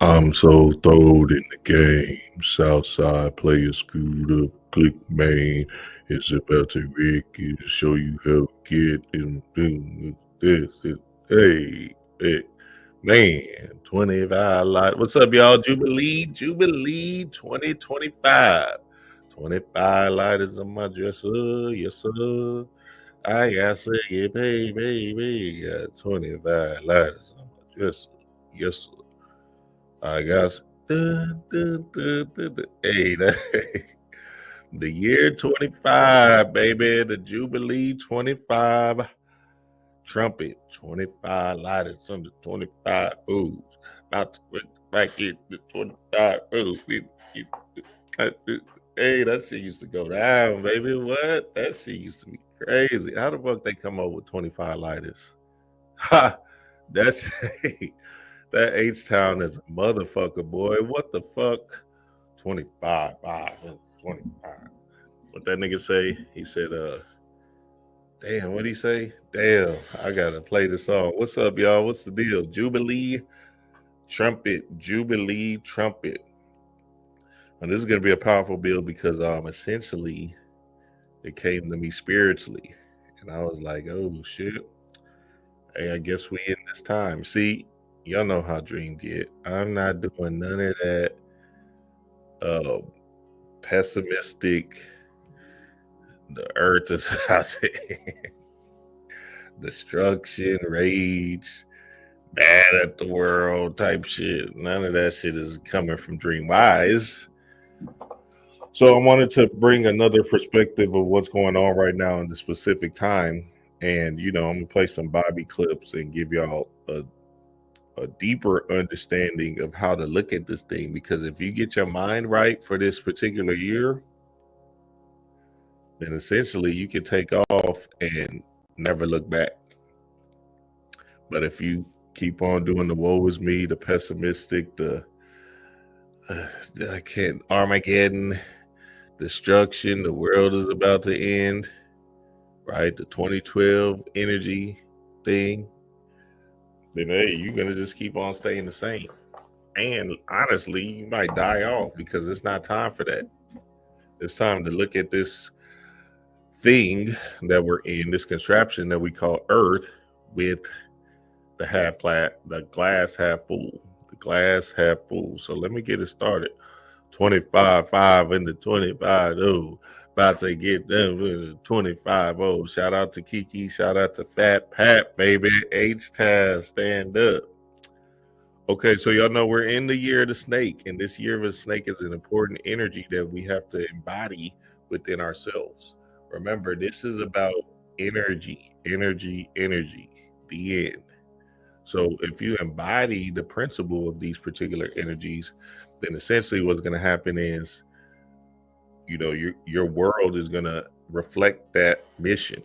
I'm so throwed in the game. Southside player screwed up. Click main. It's about to wreck it. Show you how to get and do this. Hey, man. 25 light. What's up, y'all? Jubilee 2025. 25 lighters on my dresser. Yes, sir. I got say yeah, baby. Got 25 lighters on my dresser. Yes, sir. I got hey, the year 25, baby. The Jubilee 25 trumpet, 25 lighters on the 25 O's. About to put back in the 25 O's. Hey, that shit used to go down, baby. What? That shit used to be crazy. How the fuck they come up with 25 lighters? Ha! That's that H Town is a motherfucker, boy. What the fuck? 25, 25. What that nigga say? He said, damn, what'd he say? Damn, I gotta play the song. What's up, y'all? What's the deal? Jubilee Trumpet. And this is gonna be a powerful build because essentially it came to me spiritually. And I was like, oh shit. Hey, I guess we in this time. See, y'all know how dream get. I'm not doing none of that uh pessimistic. The earth is I say, destruction, rage, bad at the world type shit. None of that shit is coming from Dream Wise. So I wanted to bring another perspective of what's going on right now in the specific time. And I'm gonna play some Bobby clips and give y'all a deeper understanding of how to look at this thing. Because if you get your mind right for this particular year, then essentially you can take off and never look back. But if you keep on doing the woe is me, the pessimistic, the uh, I can't Armageddon, destruction, the world is about to end, right? The 2012 energy thing, then hey, you're gonna just keep on staying the same. And honestly, you might die off because it's not time for that. It's time to look at this thing that we're in, this contraption that we call Earth, with the glass half full. The glass half full. So let me get it started. 25 5 into 25 oh. About to get done with 25 oh. Shout out to Kiki. Shout out to Fat Pat, baby. H Time, stand up. Okay, so y'all know we're in the year of the snake, and this year of the snake is an important energy that we have to embody within ourselves. Remember, this is about energy, the end. So if you embody the principle of these particular energies, then essentially what's going to happen is, your world is going to reflect that mission.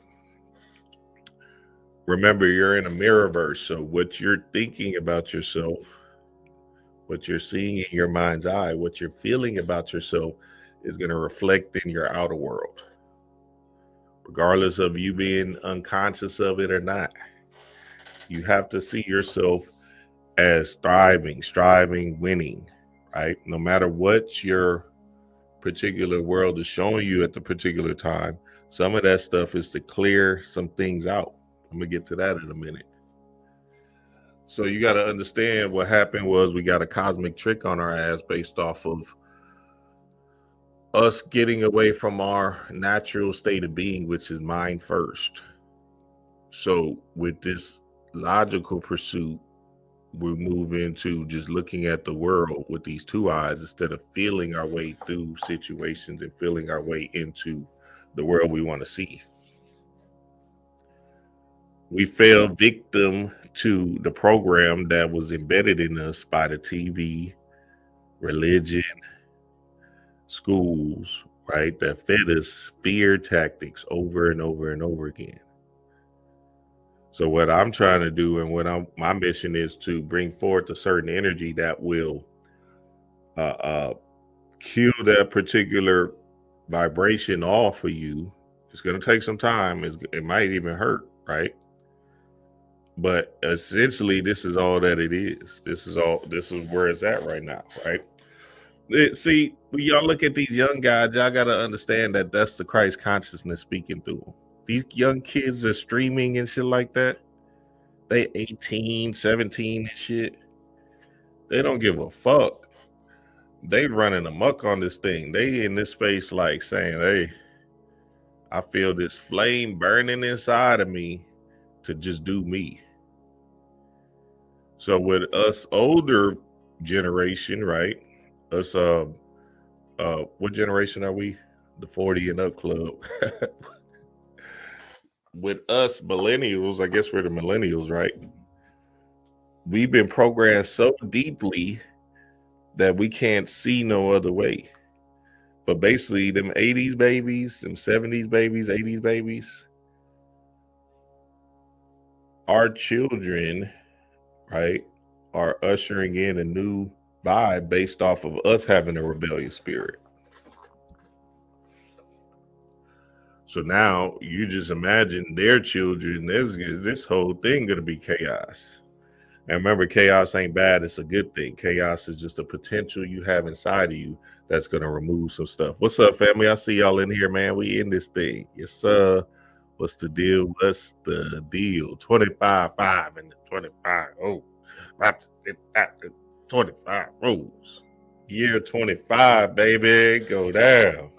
Remember, you're in a mirrorverse, so what you're thinking about yourself, what you're seeing in your mind's eye, what you're feeling about yourself is going to reflect in your outer world, regardless of you being unconscious of it or not. You have to see yourself as thriving, striving, winning, right? No matter what your particular world is showing you at the particular time, some of that stuff is to clear some things out. I'm gonna get to that in a minute. So you got to understand what happened was we got a cosmic trick on our ass based off of us getting away from our natural state of being, which is mind first. So with this logical pursuit, we move into just looking at the world with these two eyes instead of feeling our way through situations and feeling our way into the world we want to see. We fell victim to the program that was embedded in us by the TV, religion, schools, right? That fed us fear tactics over and over and over again. So what I'm trying to do and my mission is to bring forth a certain energy that will uh, uh, cue that particular vibration off for you. It's going to take some time. It might even hurt, right? But essentially, this is all that it is. This is where it's at right now, right? See, when y'all look at these young guys, y'all got to understand that that's the Christ consciousness speaking through them. These young kids are streaming and shit like that. They 18, 17 and shit. They don't give a fuck. They running amok on this thing. They in this space like saying, hey, I feel this flame burning inside of me to just do me. So with us older generation, right? Us what generation are we? The 40 and up club. With us millennials, I guess we're the millennials, right? We've been programmed so deeply that we can't see no other way. But basically, them 80s babies, them 70s babies, 80s babies, our children, right, are ushering in a new vibe based off of us having a rebellious spirit. So now you just imagine their children, this whole thing gonna be chaos. And remember, chaos ain't bad, it's a good thing. Chaos is just a potential you have inside of you that's gonna remove some stuff. What's up, family? I see y'all in here, man. We in this thing. Yes, sir. What's the deal? What's the deal? 25-5 and the 25. Oh, about to get 25 rules. Year 25, baby. Go down.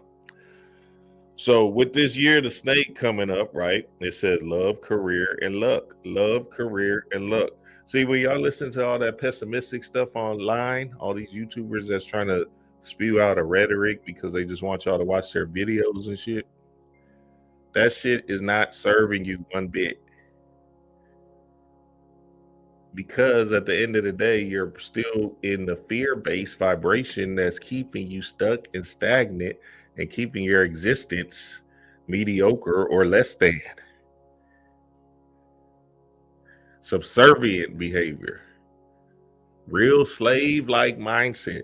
So with this year, the snake coming up, right? It says love, career, and luck. Love, career, and luck. See, when y'all listen to all that pessimistic stuff online, all these YouTubers that's trying to spew out a rhetoric because they just want y'all to watch their videos and shit, that shit is not serving you one bit. Because at the end of the day, you're still in the fear-based vibration that's keeping you stuck and stagnant and keeping your existence mediocre or less than. Subservient behavior. Real slave-like mindset.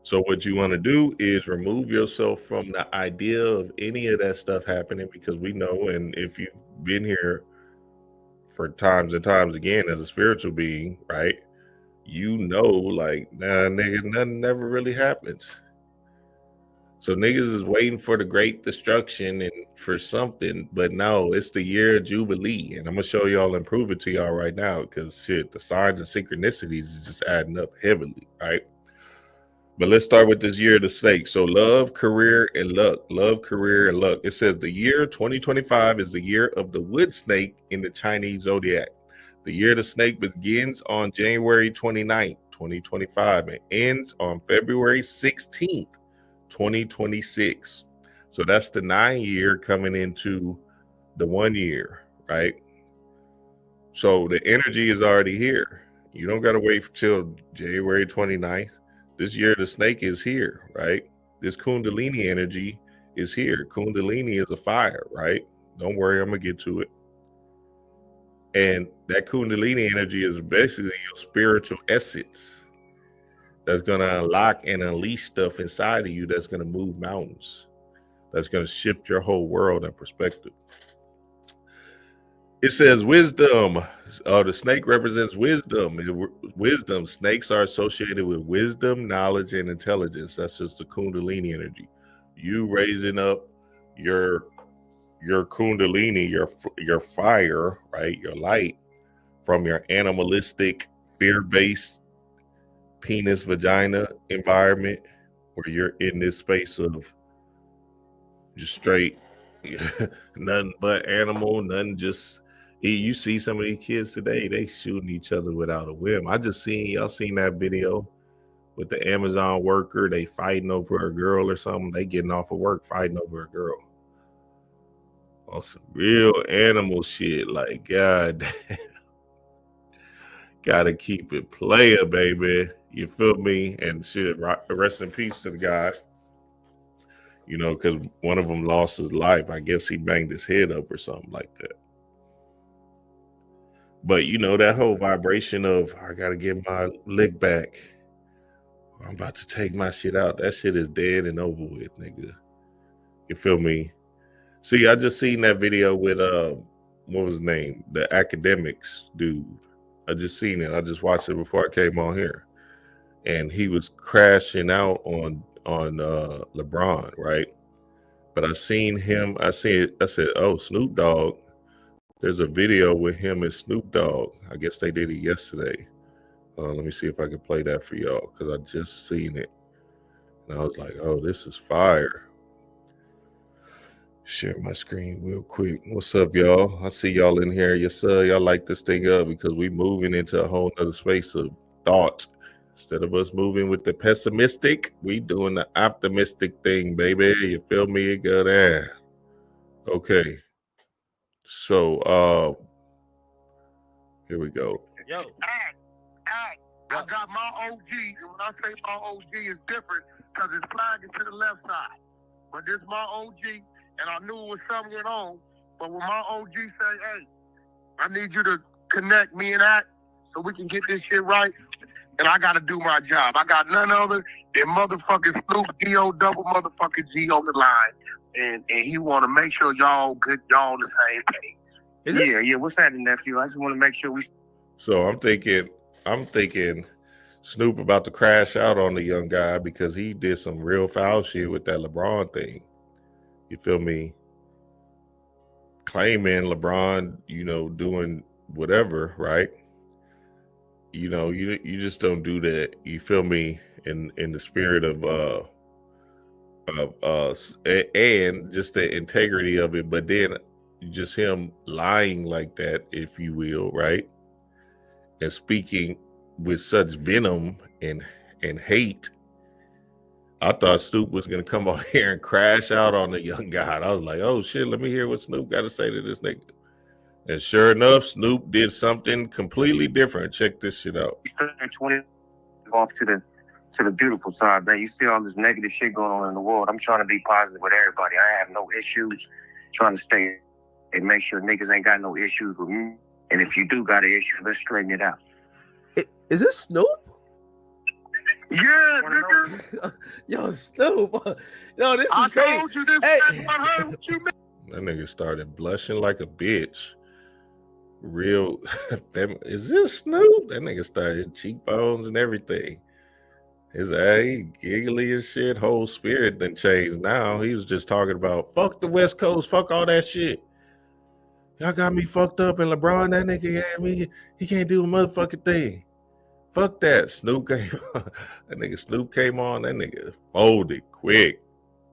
So what you want to do is remove yourself from the idea of any of that stuff happening, because we know, and if you've been here for times and times again as a spiritual being, right, you know, like, nah, nigga, nothing never really happens. So niggas is waiting for the great destruction and for something, but no, it's the year of Jubilee. And I'm gonna show y'all and prove it to y'all right now, because shit, the signs and synchronicities is just adding up heavily, right? But let's start with this year of the snake. So love, career, and luck. Love, career, and luck. It says the year 2025 is the year of the wood snake in the Chinese zodiac. The year of the snake begins on January 29th, 2025, and ends on February 16th, 2026. So that's the 9 year coming into the 1 year, right? So the energy is already here. You don't got to wait till January 29th. This year the snake is here, right? This Kundalini energy is here. Kundalini is a fire, right? Don't worry, I'm gonna get to it. And that Kundalini energy is basically your spiritual essence that's gonna unlock and unleash stuff inside of you that's gonna move mountains, that's gonna shift your whole world and perspective. It says wisdom. The snake represents wisdom. Wisdom. Snakes are associated with wisdom, knowledge, and intelligence. That's just the Kundalini energy. You raising up your Kundalini, your fire, right? Your light from your animalistic, fear-based penis vagina environment, where you're in this space of just straight nothing but animal, nothing just. You see some of these kids today, they shooting each other without a whim. I just y'all seen that video with the Amazon worker, they fighting over a girl or something. They getting off of work fighting over a girl. On some real animal shit, like, God damn. Gotta keep it player, baby. You feel me? And shit, rest in peace to the guy. You know, because one of them lost his life. I guess he banged his head up or something like that. But you know, that whole vibration of I gotta get my lick back, I'm about to take my shit out, that shit is dead and over with, nigga. You feel me? See, I just seen that video with what was his name? The academics dude. I just seen it. I just watched it before I came on here, and he was crashing out on LeBron, right? But I seen him. I said, "Oh, Snoop Dogg." There's a video with him and Snoop Dogg. I guess they did it yesterday. Let me see if I can play that for y'all because I just seen it, and I was like, "Oh, this is fire." Share my screen real quick. What's up, y'all? I see y'all in here. Yes, sir. Y'all like this thing up because we moving into a whole nother space of thought. Instead of us moving with the pessimistic, we doing the optimistic thing, baby. You feel me? You go there. Okay. So here we go. Yo. I got my OG, and when I say my OG is different, because his flag is to the left side. But this my OG, and I knew it was something going on. But when my OG say, hey, I need you to connect me and that so we can get this shit right, and I got to do my job. I got none other than motherfucking Snoop D.O. double motherfucking G on the line. And he want to make sure y'all good, y'all on the same page. Yeah, what's happening, nephew? I just want to make sure we... So I'm thinking Snoop about to crash out on the young guy because he did some real foul shit with that LeBron thing. You feel me? Claiming LeBron, doing whatever, right? You just don't do that. You feel me? In the spirit of and just the integrity of it, but then just him lying like that, if you will, right? And speaking with such venom and hate. I thought Snoop was gonna come on here and crash out on the young guy. I was like, oh shit, let me hear what Snoop got to say to this nigga. And sure enough, Snoop did something completely different. Check this shit out. 20 off to the beautiful side, man. You see all this negative shit going on in the world. I'm trying to be positive with everybody. I have no issues. Trying to stay and make sure niggas ain't got no issues with me. And if you do got an issue, let's straighten it out. Is this Snoop? Yeah, nigga. Yo, Snoop. Yo, this is crazy. I told you this. Hey. I heard what you meant. That nigga started blushing like a bitch. Real. Is this Snoop? That nigga started cheekbones and everything. His giggly as shit. Whole spirit done changed now. He was just talking about fuck the West Coast, fuck all that shit. Y'all got me fucked up, and LeBron, that nigga had me. He can't do a motherfucking thing. Fuck that. Snoop came on. That nigga Snoop came on. That nigga folded quick.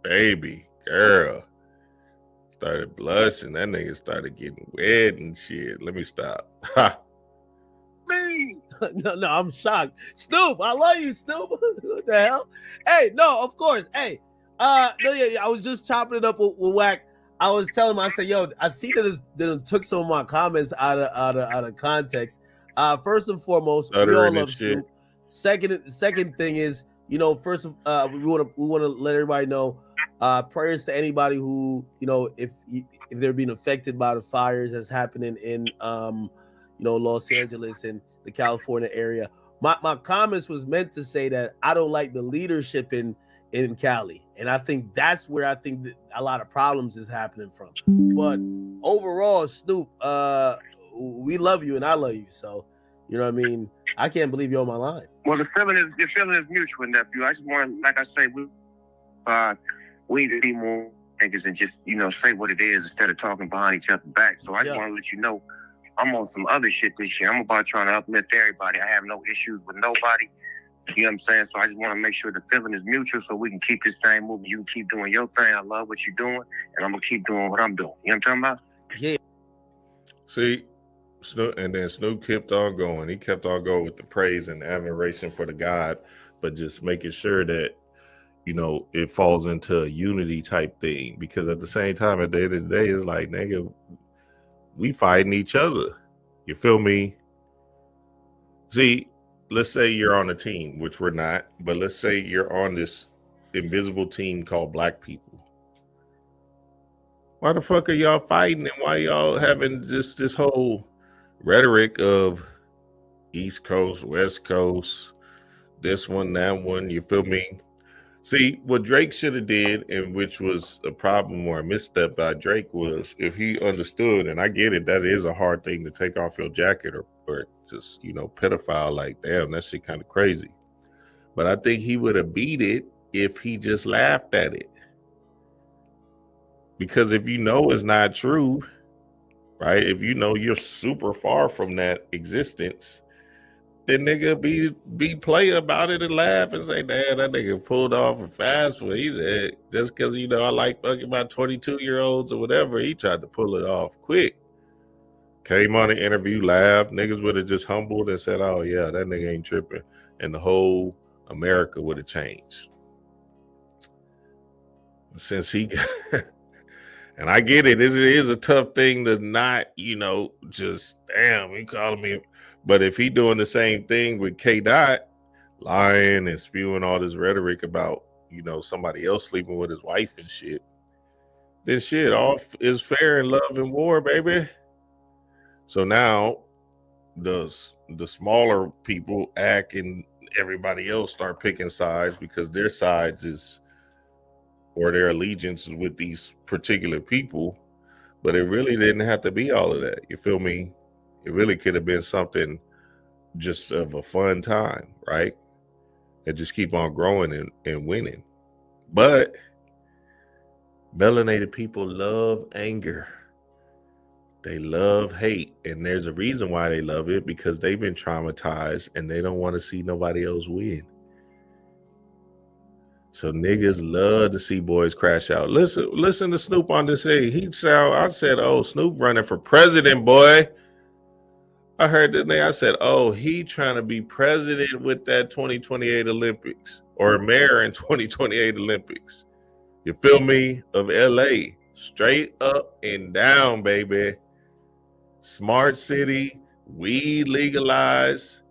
Baby, girl. Started blushing. That nigga started getting wet and shit. Let me stop. Ha. Me. No, I'm shocked. Snoop, I love you, Snoop. What the hell? Hey, no, of course. Hey, I was just chopping it up with Wack. I was telling him, I said, yo, I see that it took some of my comments out of context. First and foremost, we all love Snoop. Second thing is, first we want to let everybody know, prayers to anybody who, if they're being affected by the fires that's happening in Los Angeles and the California area. My comments was meant to say that I don't like the leadership in Cali, and I think that's where I think that a lot of problems is happening from. But overall, Snoop, we love you and I love you, so you know what I mean. I can't believe you're on my line. Well, the feeling is mutual, nephew. I just want, like I say, we need to be more niggas and just say what it is instead of talking behind each other's back. So I just want to let you know I'm on some other shit this year. I'm about trying to uplift everybody. I have no issues with nobody. You know what I'm saying? So I just want to make sure the feeling is mutual so we can keep this thing moving. You can keep doing your thing. I love what you're doing, and I'm going to keep doing what I'm doing. You know what I'm talking about? Yeah. See, Snoop, and then Snoop kept on going. He kept on going with the praise and admiration for the God, but just making sure that, it falls into a unity type thing. Because at the same time, at the end of the day, it's like, nigga, we fighting each other. You feel me? See, let's say you're on a team, which we're not, but let's say you're on this invisible team called Black people. Why the fuck are y'all fighting, and why y'all having this whole rhetoric of East Coast, West Coast, this one, that one, you feel me? See, what Drake should have did, and which was a problem or a misstep by Drake, was if he understood, and I get it, that is a hard thing to take off your jacket or just, pedophile, like, damn, that shit kind of crazy. But I think he would have beat it if he just laughed at it. Because if you know it's not true, right? If you know you're super far from that existence, then nigga be play about it and laugh and say, damn, that nigga pulled off a fast one. He said, just because, I like fucking my 22-year-olds or whatever, he tried to pull it off quick. Came on the interview, laughed. Niggas would have just humbled and said, oh, yeah, that nigga ain't tripping. And the whole America would have changed. Since he and I get it, it is a tough thing to not, just, damn, he calling me. But if he doing the same thing with K. Dot, lying and spewing all this rhetoric about, somebody else sleeping with his wife and shit, then shit, all is fair in love and war, baby. So now the smaller people act and everybody else start picking sides because their sides is, or their allegiance is with these particular people. But it really didn't have to be all of that. You feel me? It really could have been something just of a fun time, right? And just keep on growing and winning. But melanated people love anger. They love hate. And there's a reason why they love it, because they've been traumatized and they don't want to see nobody else win. So niggas love to see boys crash out. Listen to Snoop on this. Hey, I said, oh, Snoop running for president, boy. I heard that name. I said, oh, he trying to be president with that 2028 Olympics, or mayor in 2028 Olympics. You feel me? Of LA. Straight up and down, baby. Smart city, weed legalized.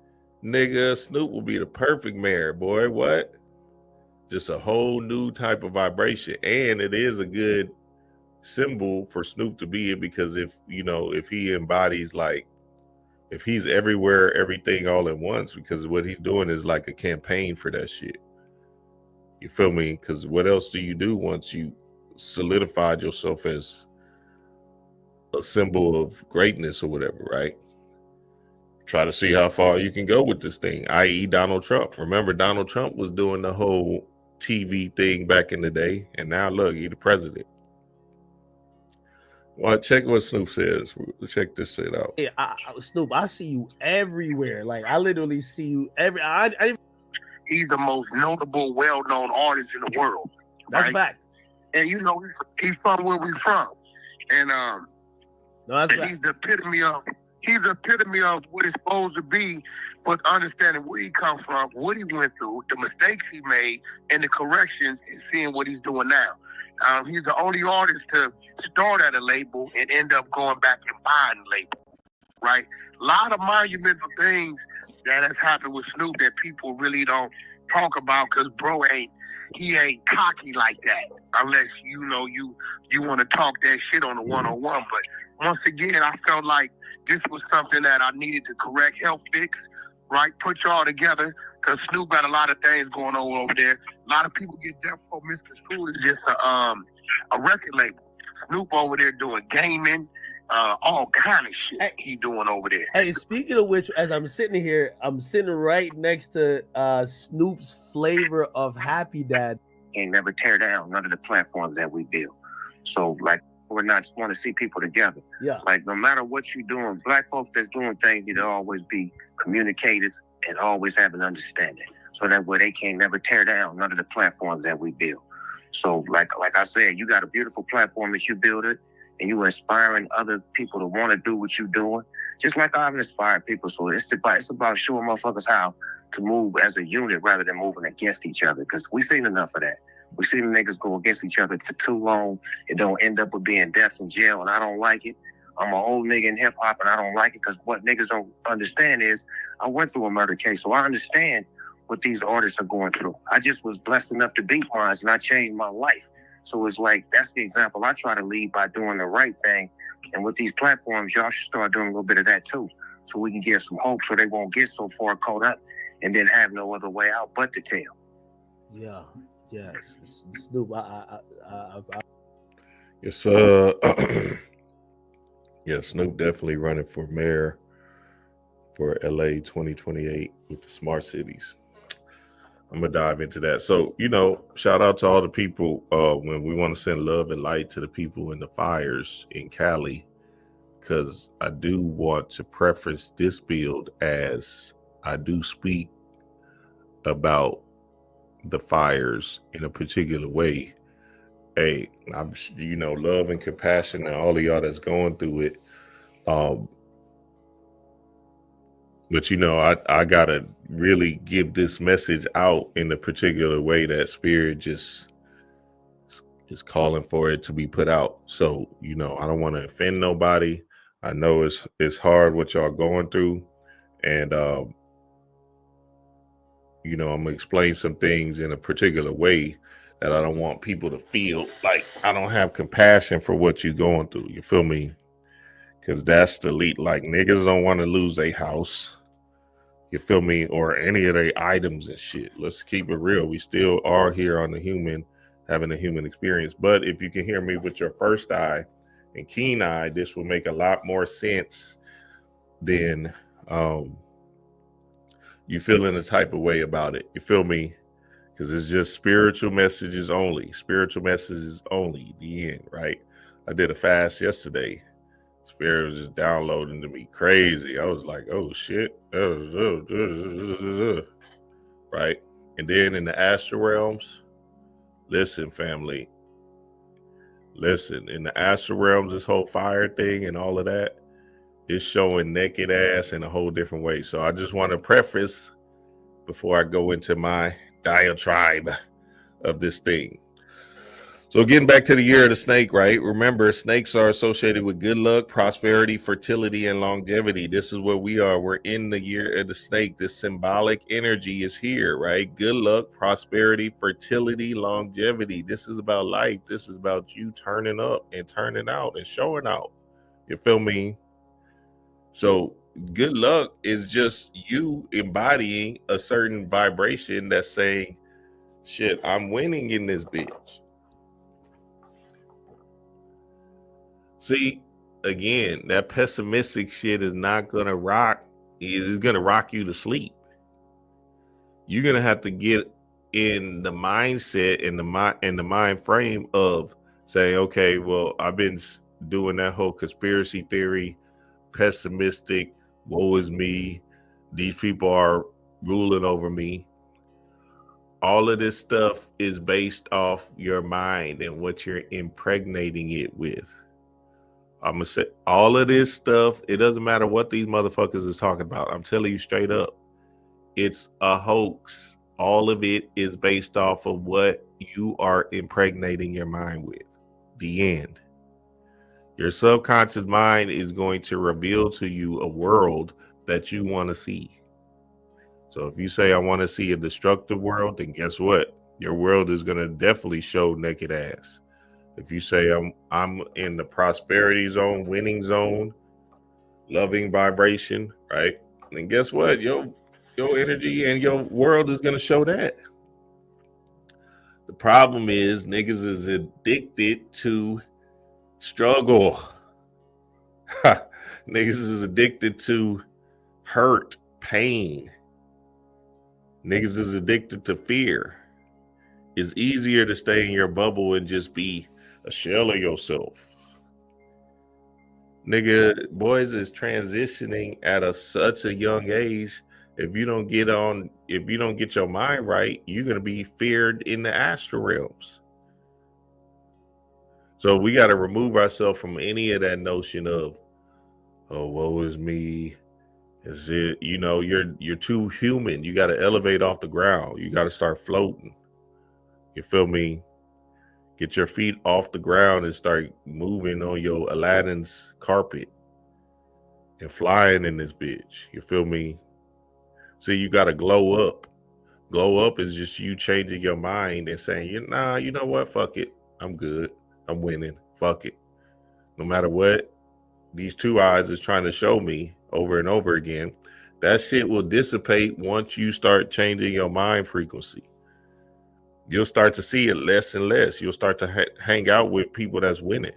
Nigga, Snoop will be the perfect mayor, boy. What? Just a whole new type of vibration. And it is a good symbol for Snoop to be in, because if he embodies, like, if he's everywhere, everything all at once, because what he's doing is like a campaign for that shit. You feel me? Because what else do you do once you solidified yourself as a symbol of greatness or whatever, right? Try to see how far you can go with this thing, i.e. Donald Trump. Remember, Donald Trump was doing the whole TV thing back in the day, and now look, he's the president. Well, check what Snoop says. Check this shit out. Yeah, Snoop, I see you everywhere. Like, I literally see you He's the most notable, well-known artist in the world. That's right? a fact. And he's from where we're from. And no, that's he's the epitome of what it's supposed to be, but understanding where he comes from, what he went through, the mistakes he made, and the corrections, and seeing what he's doing now. He's the only artist to start at a label and end up going back and buying a label, right? A lot of monumental things that has happened with Snoop that people really don't talk about, because bro ain't cocky like that, unless you want to talk that shit on the one-on-one. But once again, I felt like this was something that I needed to correct, help fix, right? Put y'all together, because Snoop got a lot of things going on over there. A lot of people get deaf for Mr. Snoop is just a record label. Snoop over there doing gaming, all kind of shit he doing over there. Hey, speaking of which, as I'm sitting here, I'm sitting right next to Snoop's Flavor of Happy Dad. Can't never tear down none of the platforms that we build. So, like, we're not want to see people together. Yeah. Like, no matter what you're doing, black folks that's doing things need to always be communicators and always have an understanding. So that way they can't never tear down none of the platforms that we build. So, like I said, you got a beautiful platform that you build it, and you inspiring other people to want to do what you're doing, just like I've inspired people. So it's about showing motherfuckers how to move as a unit rather than moving against each other, because we've seen enough of that. We see the niggas go against each other for too long. It don't end up with being death in jail, and I don't like it. I'm an old nigga in hip hop, and I don't like it, because what niggas don't understand is I went through a murder case, so I understand what these artists are going through. I just was blessed enough to beat mine, and I changed my life. So it's like, that's the example I try to lead by doing the right thing. And with these platforms, y'all should start doing a little bit of that too, so we can get some hope, so they won't get so far caught up and then have no other way out but to tell. Yeah. Yes, Snoop. Yes, yeah, Snoop definitely running for mayor for LA 2028 with the smart cities. I'm gonna dive into that. So, shout out to all the people when we want to send love and light to the people in the fires in Cali, because I do want to preface this build as I do speak about the fires in a particular way. Hey, I'm love and compassion and all of y'all that's going through it. But I gotta really give this message out in a particular way that spirit just is calling for it to be put out. So, I don't want to offend nobody. I know it's hard what y'all going through. And I'm gonna explain some things in a particular way that I don't want people to feel like I don't have compassion for what you're going through. You feel me? Because that's the lead. Like, niggas don't want to lose a house. You feel me? Or any of their items and shit. Let's keep it real. We still are here on having a human experience. But if you can hear me with your first eye and keen eye, this will make a lot more sense than you feeling a type of way about it. You feel me? Because it's just spiritual messages only. Spiritual messages only. The end, right? I did a fast yesterday. Spirit was just downloading to me crazy. I was like, oh shit. Right? And then in the Astral Realms, listen, family. Listen, in the Astral Realms, this whole fire thing and all of that is showing naked ass in a whole different way. So I just want to preface before I go into my diatribe of this thing. So getting back to the year of the snake, right? Remember, snakes are associated with good luck, prosperity, fertility, and longevity. This is where we are. We're in the year of the snake. This symbolic energy is here, right? Good luck, prosperity, fertility, longevity. This is about life. This is about you turning up and turning out and showing out. You feel me? So good luck is just you embodying a certain vibration that's saying, shit, I'm winning in this bitch. See, again, that pessimistic shit is not gonna rock. It's gonna rock you to sleep. You're gonna have to get in the mindset and the mind frame of saying, okay, well, I've been doing that whole conspiracy theory, pessimistic, woe is me, these people are ruling over me. All of this stuff is based off your mind and what you're impregnating it with. I'm gonna say all of this stuff, it doesn't matter what these motherfuckers is talking about. I'm telling you straight up, it's a hoax. All of it is based off of what you are impregnating your mind with. The end. Your subconscious mind is going to reveal to you a world that you want to see. So if you say I want to see a destructive world, then guess what? Your world is going to definitely show naked ass. If you say I'm in the prosperity zone, winning zone, loving vibration, right? And guess what? Your energy and your world is gonna show that. The problem is niggas is addicted to struggle. Niggas is addicted to hurt, pain. Niggas is addicted to fear. It's easier to stay in your bubble and just be a shell of yourself. Nigga, boys is transitioning at such a young age. If you don't get your mind right, you're gonna be feared in the astral realms. So we got to remove ourselves from any of that notion of, oh, woe is me. Is it? You're too human. You got to elevate off the ground. You got to start floating. You feel me? Get your feet off the ground and start moving on your Aladdin's carpet and flying in this bitch. You feel me? See, you got to glow up. Glow up is just you changing your mind and saying, you know what? Fuck it. I'm good. I'm winning. Fuck it. No matter what these two eyes is trying to show me over and over again, that shit will dissipate once you start changing your mind frequency. You'll start to see it less and less. You'll start to hang out with people that's winning.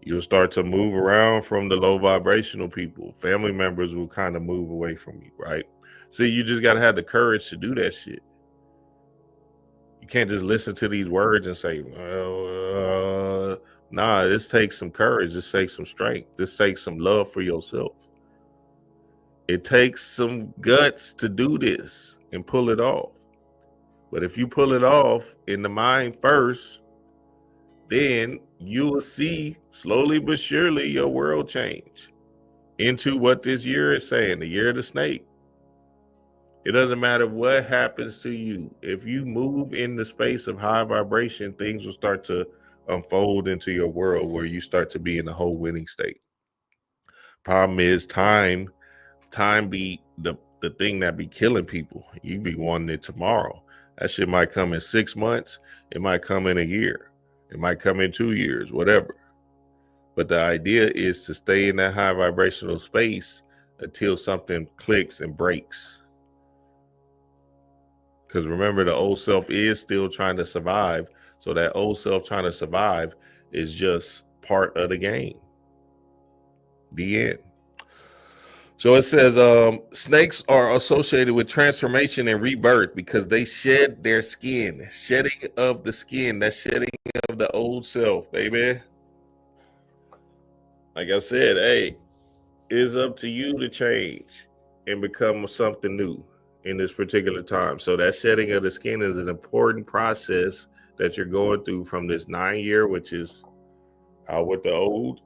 You'll start to move around from the low vibrational people. Family members will kind of move away from you, right? So you just got to have the courage to do that shit. You can't just listen to these words and say, well, nah, this takes some courage. This takes some strength. This takes some love for yourself. It takes some guts to do this and pull it off. But if you pull it off in the mind first, then you will see slowly but surely your world change into what this year is saying, the year of the snake. It doesn't matter what happens to you. If you move in the space of high vibration, things will start to unfold into your world where you start to be in the whole winning state. Problem is time be the thing that be killing people. You be wanting it tomorrow. That shit might come in 6 months. It might come in a year. It might come in 2 years, whatever. But the idea is to stay in that high vibrational space until something clicks and breaks. Because remember, the old self is still trying to survive. So that old self trying to survive is just part of the game. The end. So it says snakes are associated with transformation and rebirth because they shed their skin. Shedding of the skin, that shedding of the old self, baby. Like I said, hey, it's up to you to change and become something new in this particular time. So that shedding of the skin is an important process that you're going through from this 9 year, which is out with the old.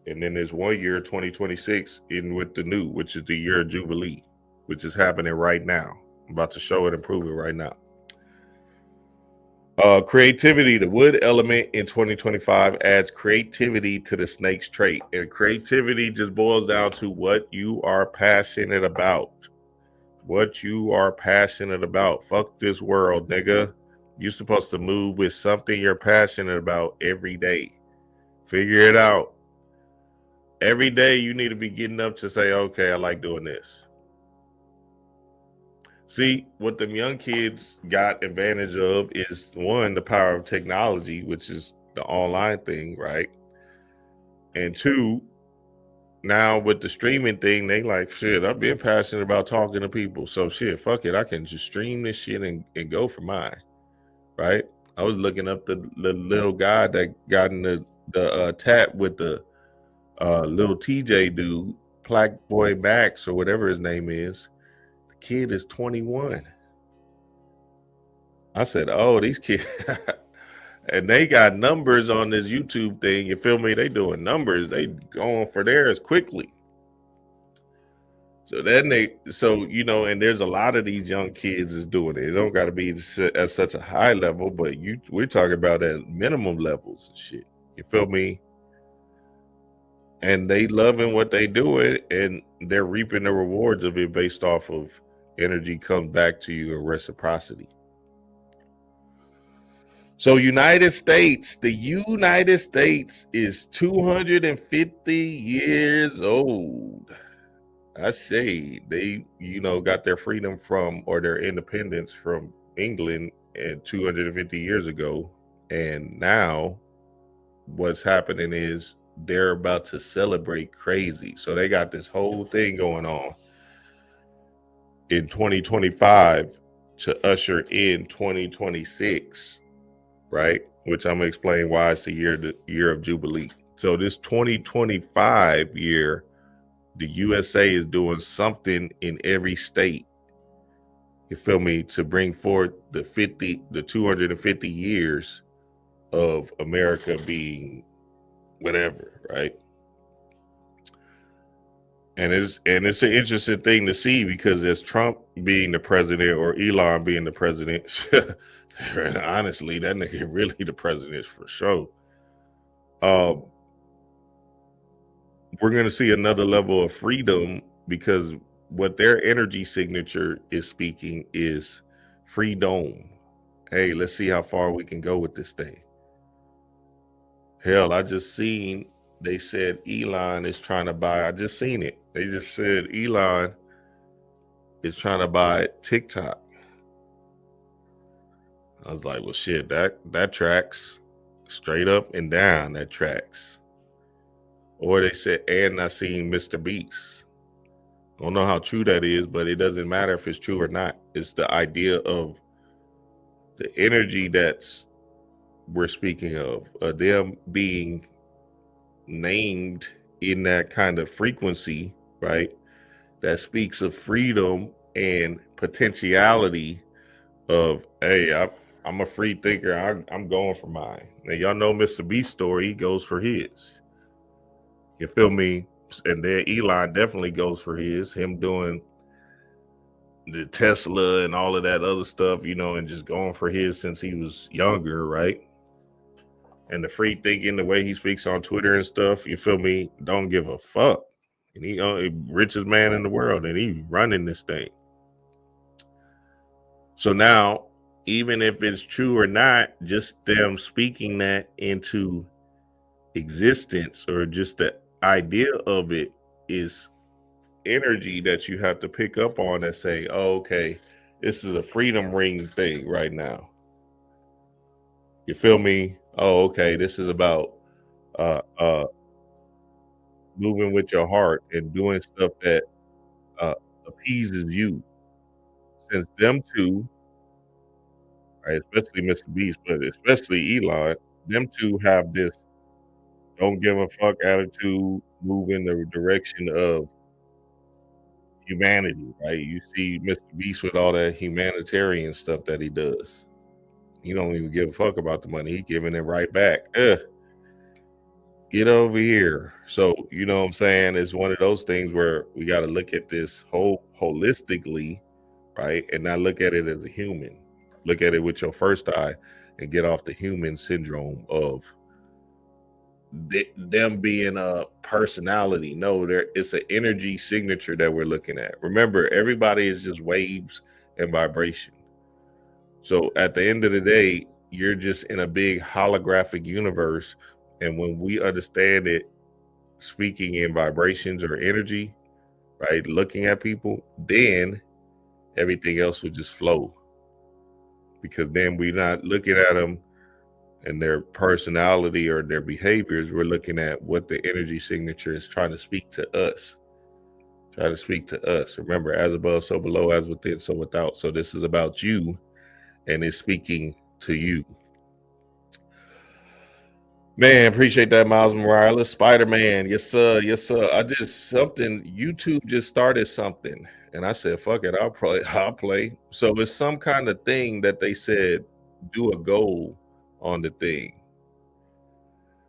And then there's 1 year, 2026, in with the new, which is the year of Jubilee, which is happening right now. I'm about to show it and prove it right now. Creativity, the wood element in 2025 adds creativity to the snake's trait. And creativity just boils down to what you are passionate about. What you are passionate about. Fuck this world, nigga. You're supposed to move with something you're passionate about every day. Figure it out. Every day you need to be getting up to say, okay, I like doing this. See, what them young kids got advantage of is, one, the power of technology, which is the online thing, right? And two, now with the streaming thing, they like, shit, I've been passionate about talking to people. So shit, fuck it. I can just stream this shit and go for mine, right? I was looking up the little guy that got in the tap with the little TJ dude, Black Boy Max or whatever his name is. The kid is 21. I said, oh, these kids, and they got numbers on this YouTube thing. You feel me? They doing numbers. They going for theirs quickly. So then you know, and there's a lot of these young kids is doing it. It don't got to be at such a high level, but we're talking about at minimum levels and shit. You feel me? And they loving what they doing, and they're reaping the rewards of it based off of energy comes back to you in reciprocity. So the United States is 250 years old. I say they, you know, got their freedom from, or their independence from England 250 years ago. And now what's happening is they're about to celebrate crazy. So they got this whole thing going on in 2025 to usher in 2026, right? Which I'm gonna explain why it's the year of Jubilee. So this 2025 year, the USA is doing something in every state, you feel me, to bring forth the 250 years of America being whatever, right? And it's an interesting thing to see, because as Trump being the president or Elon being the president, honestly, that nigga really the president for sure. We're going to see another level of freedom, because what their energy signature is speaking is freedom. Hey, let's see how far we can go with this thing. Hell, I just seen, they said Elon is trying to buy, I just seen it. They just said Elon is trying to buy TikTok. I was like, well, shit, that tracks straight up and down. That tracks. Or they said, and I seen Mr. Beast. I don't know how true that is, but it doesn't matter if it's true or not. It's the idea of the energy that's we're speaking of them being named in that kind of frequency, right? That speaks of freedom and potentiality of, hey, I'm a free thinker. I'm going for mine. Now, y'all know Mr. Beast's story. He goes for his. You feel me? And then Elon definitely goes for his. Him doing the Tesla and all of that other stuff, you know, and just going for his since he was younger, right? And the free thinking, the way he speaks on Twitter and stuff, you feel me? Don't give a fuck. And he richest man in the world, and he running this thing. So now, even if it's true or not, just them speaking that into existence, or just the idea of it, is energy that you have to pick up on and say, oh, okay, this is a freedom ring thing right now. You feel me? Oh, okay, this is about moving with your heart and doing stuff that appeases you. Since them two, right, especially Mr. Beast, but especially Elon, them two have this don't give a fuck attitude, move in the direction of humanity, right? You see Mr. Beast with all that humanitarian stuff that he does. He don't even give a fuck about the money. He giving it right back. Get over here. So, you know what I'm saying? It's one of those things where we got to look at this whole holistically, right? And not look at it as a human. Look at it with your first eye and get off the human syndrome of them being a personality. No, it's an energy signature that we're looking at. Remember, everybody is just waves and vibration. So at the end of the day, you're just in a big holographic universe. And when we understand it, speaking in vibrations or energy, right, looking at people, then everything else will just flow. Because then we're not looking at them and their personality or their behaviors. We're looking at what the energy signature is trying to speak to us. Try to speak to us. Remember, as above, so below, as within, so without. So this is about you, and it's speaking to you. Man, appreciate that, Miles Morales. Spider-Man, yes sir, yes sir. YouTube just started something, and I said, fuck it, I'll play. So it's some kind of thing that they said, do a goal on the thing.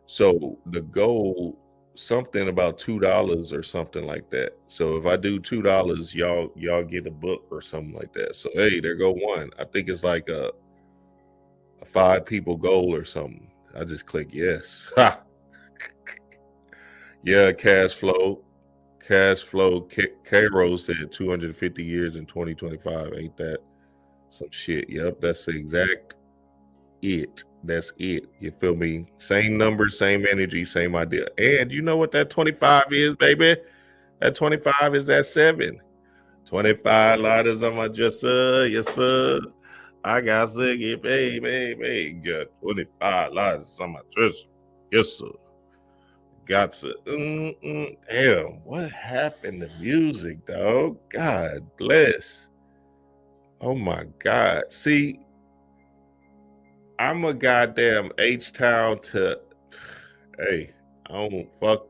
So the goal, something about $2 or something like that. So if I do $2, y'all get a book or something like that. So hey, there go one. I think it's like a 5 people goal or something. I just click yes. Ha! Yeah, cash flow. K-Rose said 250 years in 2025. Ain't that some shit? Yep, that's the exact it. That's it. You feel me? Same number, same energy, same idea. And you know what that 25 is, baby? That 25 is that 7. 25 lighters on my dresser. Yes, sir. I got to get paid, baby. Got 25 lighters on my dresser. Yes, sir. Got to. Damn, what happened to music, dog? God bless. Oh, my God. See, I'm a goddamn H-Town to, hey, I don't fuck.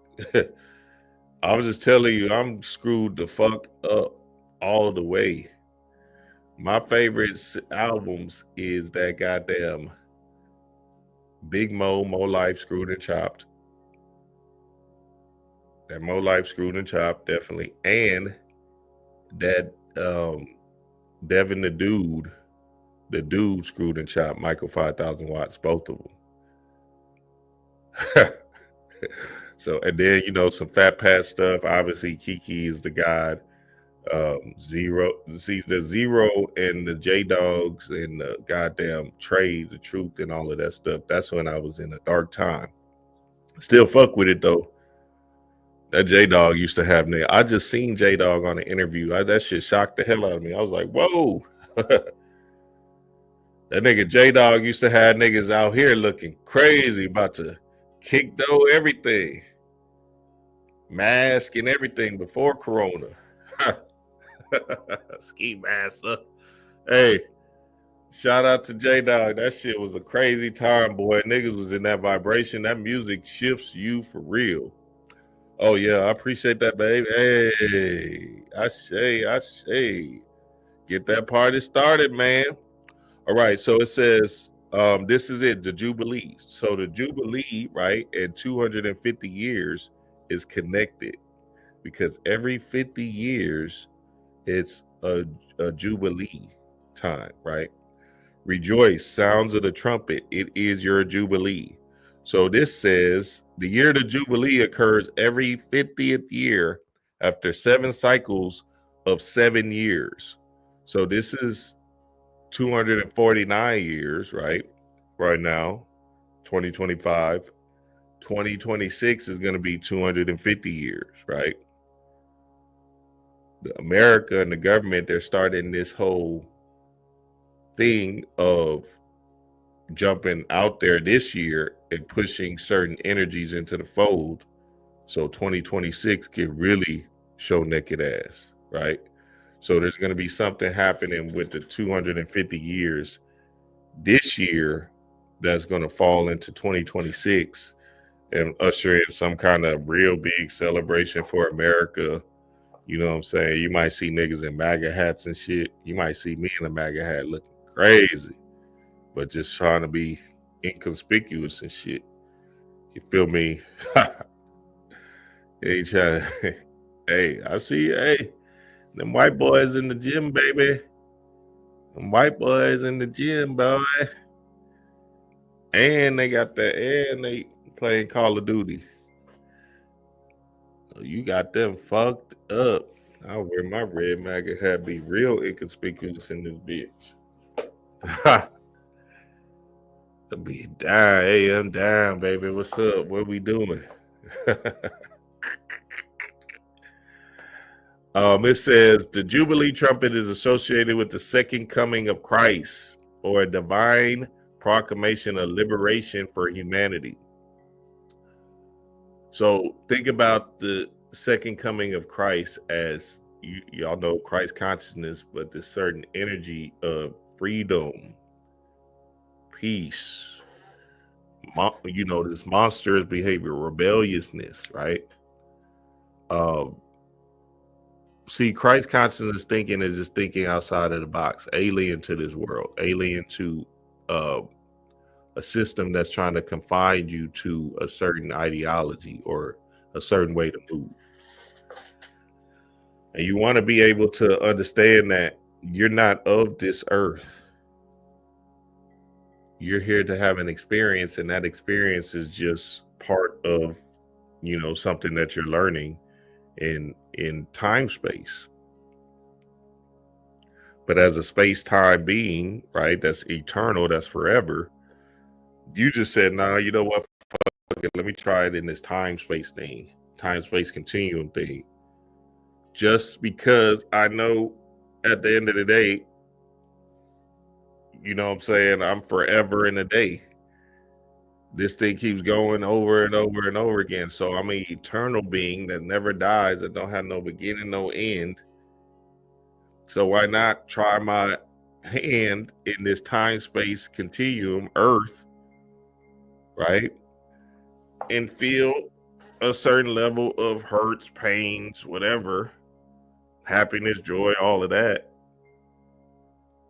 I was just telling you, I'm screwed the fuck up all the way. My favorite albums is that goddamn Big Mo Life, Screwed and Chopped. That Mo Life, Screwed and Chopped, definitely. And that Devin the Dude Screwed and Chopped, Michael 5000 Watts, both of them. So, and then, you know, some Fat Pat stuff. Obviously, Kiki is the god. Zero, see the Zero and the J Dogs and the goddamn Trey, the Truth, and all of that stuff. That's when I was in a dark time. Still fuck with it though. That J Dog used to have me. I just seen J Dog on an interview. That shit shocked the hell out of me. I was like, whoa. That nigga J Dog used to have niggas out here looking crazy, about to kick though everything, mask and everything before Corona. Ski mask. Hey, shout out to J Dog. That shit was a crazy time, boy. Niggas was in that vibration. That music shifts you for real. Oh yeah, I appreciate that, babe. Hey, I say, get that party started, man. All right, so it says, this is it, the Jubilee. So the Jubilee, right, in 250 years is connected because every 50 years it's a Jubilee time, right? Rejoice, sounds of the trumpet, it is your Jubilee. So this says the year of the Jubilee occurs every 50th year after 7 cycles of 7 years. So this is 249 years, right? Right now, 2025. 2026 is going to be 250 years, right? America and the government, they're starting this whole thing of jumping out there this year and pushing certain energies into the fold. So 2026 can really show naked ass, right? So there's going to be something happening with the 250 years this year that's going to fall into 2026 and usher in some kind of real big celebration for America. You know what I'm saying? You might see niggas in MAGA hats and shit. You might see me in a MAGA hat looking crazy, but just trying to be inconspicuous and shit. You feel me? Hey, trying to, hey, I see you. Hey, them white boys in the gym, baby. Them white boys in the gym, boy. And they got that, and they playing Call of Duty. You got them fucked up. I'll wear my red MAGA hat, be real inconspicuous in this bitch. I'll be down. Hey, I'm down, baby. What's up? What we doing? It says the Jubilee trumpet is associated with the second coming of Christ, or a divine proclamation of liberation for humanity. So think about the second coming of Christ as y'all know Christ consciousness, but this certain energy of freedom, peace, this monstrous behavior, rebelliousness, right? See, Christ consciousness thinking is just thinking outside of the box, alien to this world, alien to a system that's trying to confine you to a certain ideology or a certain way to move. And you want to be able to understand that you're not of this earth. You're here to have an experience, and that experience is just part of, something that you're learning in time space. But as a space-time being, right, that's eternal, that's forever, you just said, nah, you know what, fuck it, let me try it in this time-space thing, time-space continuum thing. Just because I know at the end of the day, you know what I'm saying, I'm forever in a day. This thing keeps going over and over and over again. So I'm an eternal being that never dies, that don't have no beginning, no end. So why not try my hand in this time-space continuum, Earth, right? And feel a certain level of hurts, pains, whatever, happiness, joy, all of that,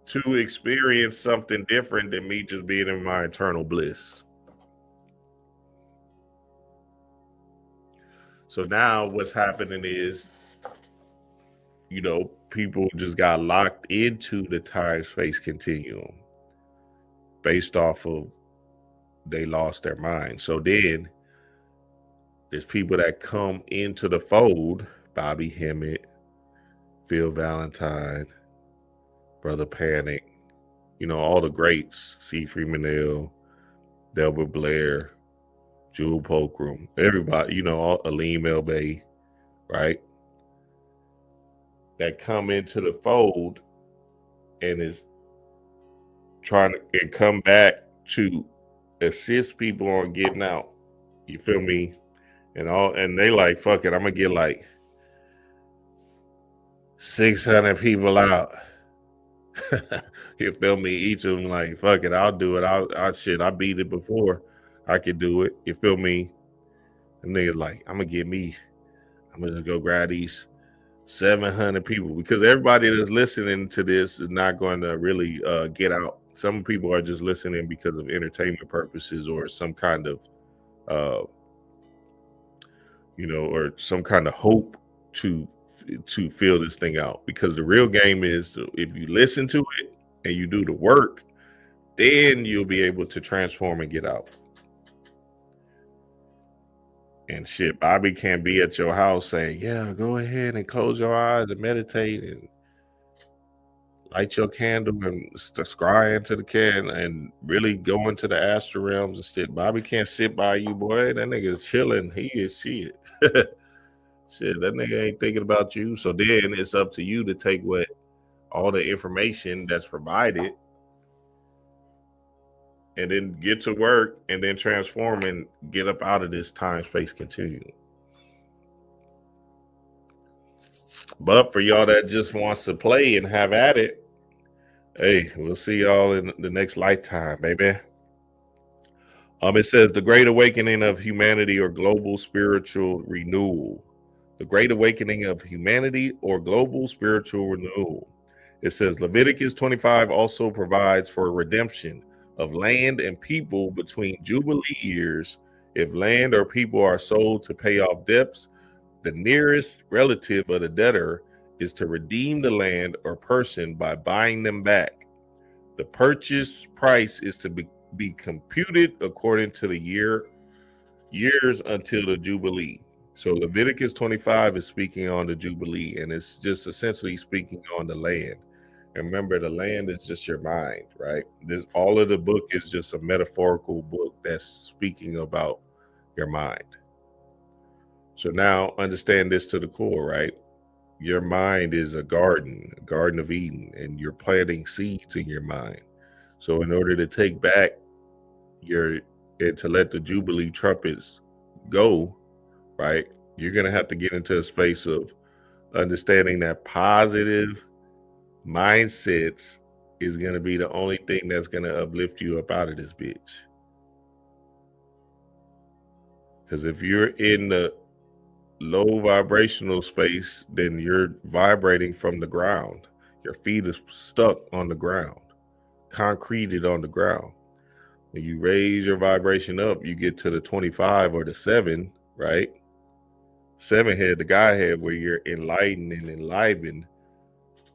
to experience something different than me just being in my eternal bliss. So now what's happening is, people just got locked into the time-space continuum based off of they lost their mind. So then there's people that come into the fold, Bobby Hemmett, Phil Valentine, Brother Panic, all the greats, C. Freemanell, Delbert Blair, Jewel Pookrum, everybody, Aleem Elbay, right? That come into the fold and is trying to and come back to assist people on getting out. You feel me? And they like, fuck it, I'm gonna get like 600 people out. You feel me? Each of them like, fuck it, I'll do it. I beat it before. I could do it. You feel me? And niggas like, I'm gonna just go grab these 700 people, because everybody that's listening to this is not going to really get out. Some people are just listening because of entertainment purposes or some kind of or some kind of hope to feel this thing out, because the real game is, if you listen to it and you do the work, then you'll be able to transform and get out. And shit, Bobby can't be at your house saying, yeah, go ahead and close your eyes and meditate and light your candle and scry into the can and really go into the astral realms and shit. Bobby can't sit by you, boy. That nigga's chilling. He is shit. Shit, that nigga ain't thinking about you. So then it's up to you to take all the information that's provided and then get to work and then transform and get up out of this time-space continuum. But for y'all that just wants to play and have at it, hey, we'll see y'all in the next lifetime, baby. It says the Great Awakening of Humanity or Global Spiritual Renewal. The Great Awakening of Humanity or Global Spiritual Renewal. It says Leviticus 25 also provides for redemption of land and people between Jubilee years. If land or people are sold to pay off debts, the nearest relative of the debtor is to redeem the land or person by buying them back. The purchase price is to be computed according to the years until the Jubilee. So Leviticus 25 is speaking on the Jubilee, and it's just essentially speaking on the land. And remember, the land is just your mind, right? All of the book is just a metaphorical book that's speaking about your mind. So now understand this to the core, right? Your mind is a garden of Eden, and you're planting seeds in your mind. So in order to take back and to let the Jubilee trumpets go, right, you're going to have to get into a space of understanding that positive mindsets is going to be the only thing that's going to uplift you up out of this bitch. Because if you're in the low vibrational space, then you're vibrating from the ground. Your feet are stuck on the ground, concreted on the ground. When you raise your vibration up, you get to the 25 or the 7, right? 7 head, the guy head, where you're enlightened and enlivened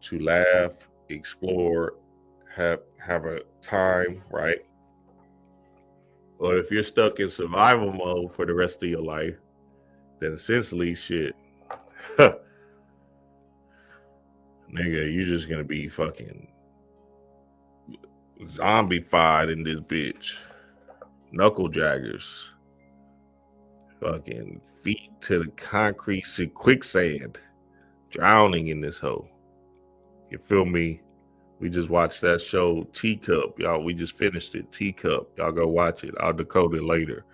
to laugh, explore, have a time, right? Or if you're stuck in survival mode for the rest of your life, then essentially shit, nigga, you're just gonna be fucking zombified in this bitch. Knuckle jaggers. Fucking feet to the concrete quicksand. Drowning in this hole. You feel me? We just watched that show, Teacup. Y'all, we just finished it, Teacup. Y'all go watch it. I'll decode it later.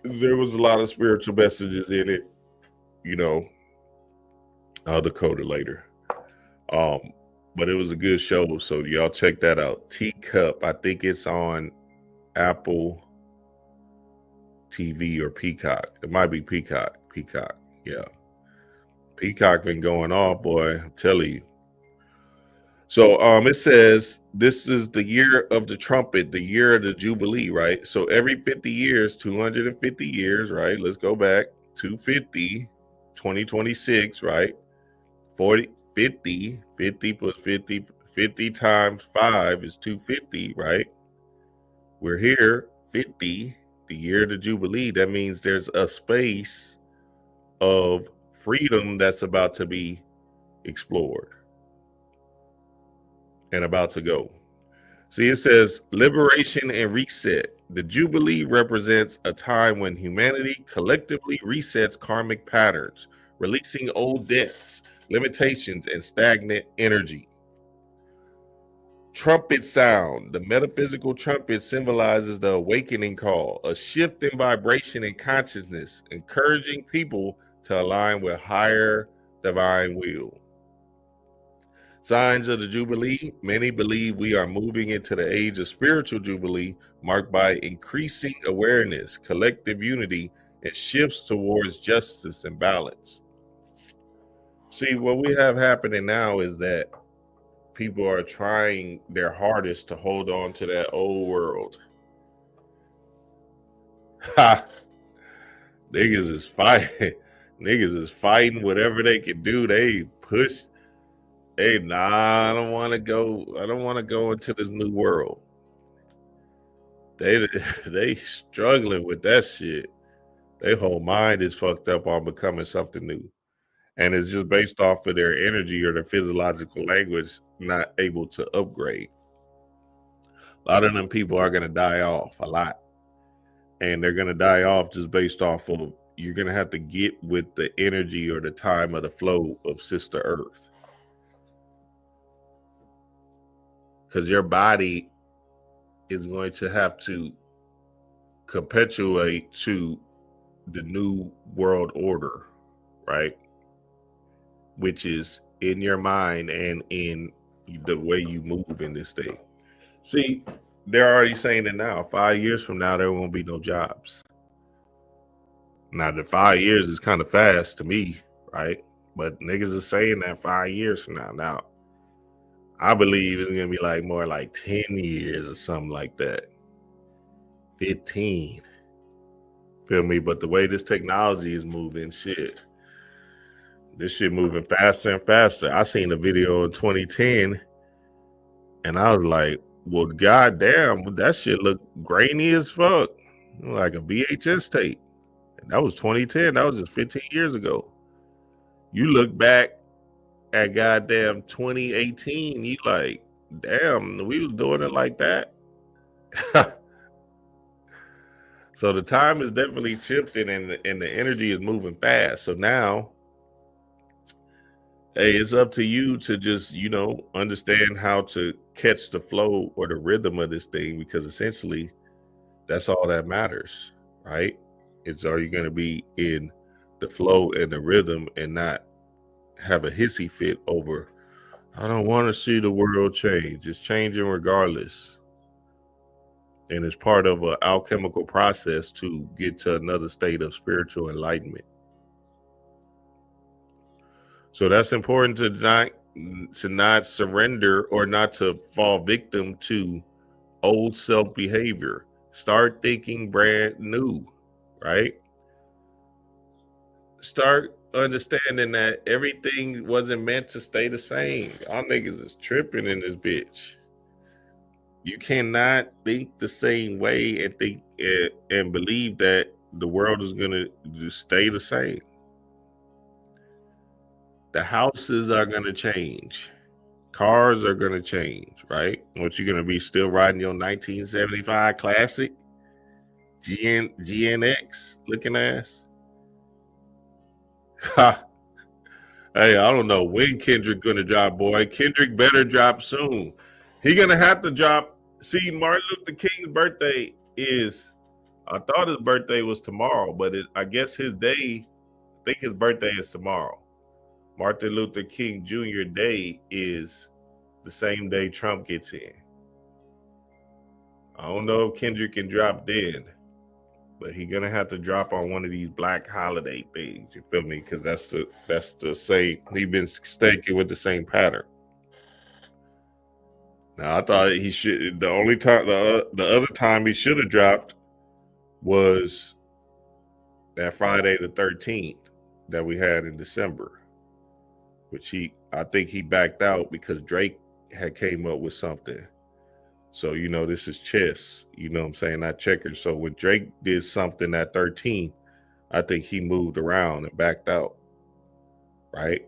There was a lot of spiritual messages in it. I'll decode it later. But it was a good show, so y'all check that out. Teacup. I think it's on Apple TV or Peacock. It might be Peacock. Yeah. Peacock been going off, boy. I'm telling you. So it says this is the year of the trumpet, the year of the Jubilee, right? So every 50 years, 250 years, right? Let's go back. 250, 2026, right? 50 plus 50 times 5 is 250, right? We're here, 50, the year of the Jubilee. That means there's a space of freedom that's about to be explored and about to go. See, it says liberation and reset. The Jubilee represents a time when humanity collectively resets karmic patterns, releasing old debts, limitations, and stagnant energy. Trumpet sound. The metaphysical trumpet symbolizes the awakening call, a shift in vibration and consciousness, encouraging people to align with higher divine will. Signs of the Jubilee. Many believe we are moving into the age of spiritual Jubilee, marked by increasing awareness, collective unity, and shifts towards justice and balance. See, what we have happening now is that people are trying their hardest to hold on to that old world. Ha! Niggas is fighting. Niggas is fighting whatever they can do. They push. Hey, nah, I don't want to go. I don't want to go into this new world. They struggling with that shit. Their whole mind is fucked up on becoming something new. And it's just based off of their energy or their physiological language not able to upgrade. A lot of them people are going to die off a lot. And they're going to die off just based off of, you're going to have to get with the energy or the time of the flow of Sister Earth. Because your body is going to have to capitulate to the new world order, right? Which is in your mind and in the way you move in this thing. See, they're already saying it now. 5 years from now, there won't be no jobs. Now, the 5 years is kind of fast to me, right? But niggas are saying that 5 years from now. Now, I believe it's going to be like more like 10 years or something like that. 15. Feel me? But the way this technology is moving, shit. This shit moving faster and faster. I seen a video in 2010 and I was like, well, goddamn, that shit look grainy as fuck. Like a VHS tape. And that was 2010. That was just 15 years ago. You look back at goddamn 2018, you like, damn, we was doing it like that. So the time is definitely shifting and the energy is moving fast. So now, hey, it's up to you to just, understand how to catch the flow or the rhythm of this thing, because essentially that's all that matters, right? It's, are you going to be in the flow and the rhythm and not have a hissy fit over, I don't want to see the world change. It's changing regardless. And it's part of an alchemical process to get to another state of spiritual enlightenment. So that's important to not surrender or not to fall victim to old self behavior. Start thinking brand new, right? Start understanding that everything wasn't meant to stay the same. Y'all niggas is tripping in this bitch. You cannot think the same way and think and believe that the world is gonna just stay the same. The houses are gonna change. Cars are gonna change, right? What, you gonna be still riding your 1975 classic GNX looking ass? Ha. Hey, I don't know when Kendrick gonna drop, boy. Kendrick better drop soon. He gonna have to drop. See, Martin Luther King's birthday is, I thought his birthday was tomorrow, but I guess his day, I think his birthday is tomorrow. Martin Luther King Jr. Day is the same day Trump gets in. I don't know if Kendrick can drop then, but he's gonna have to drop on one of these black holiday things. You feel me? Because that's the same. He's been sticking with the same pattern. Now, I thought he should. The only time, the other time he should have dropped was that Friday the 13th that we had in December, which I think he backed out because Drake had came up with something. So, this is chess, what I'm saying, not checkers. So when Drake did something at 13, I think he moved around and backed out, right?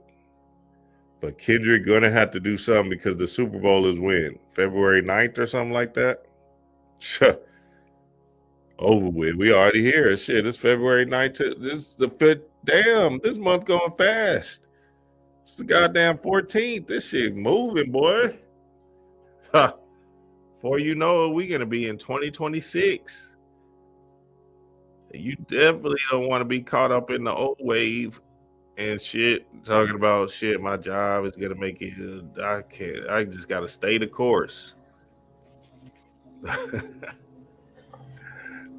But Kendrick gonna have to do something because the Super Bowl is when? February 9th or something like that? Over with. We already here. Shit, it's February 9th. This month going fast. It's the goddamn 14th. This shit moving, boy. Before you know it, we're gonna be in 2026. You definitely don't want to be caught up in the old wave and shit, talking about shit. My job is gonna make it. I can't. I just gotta stay the course.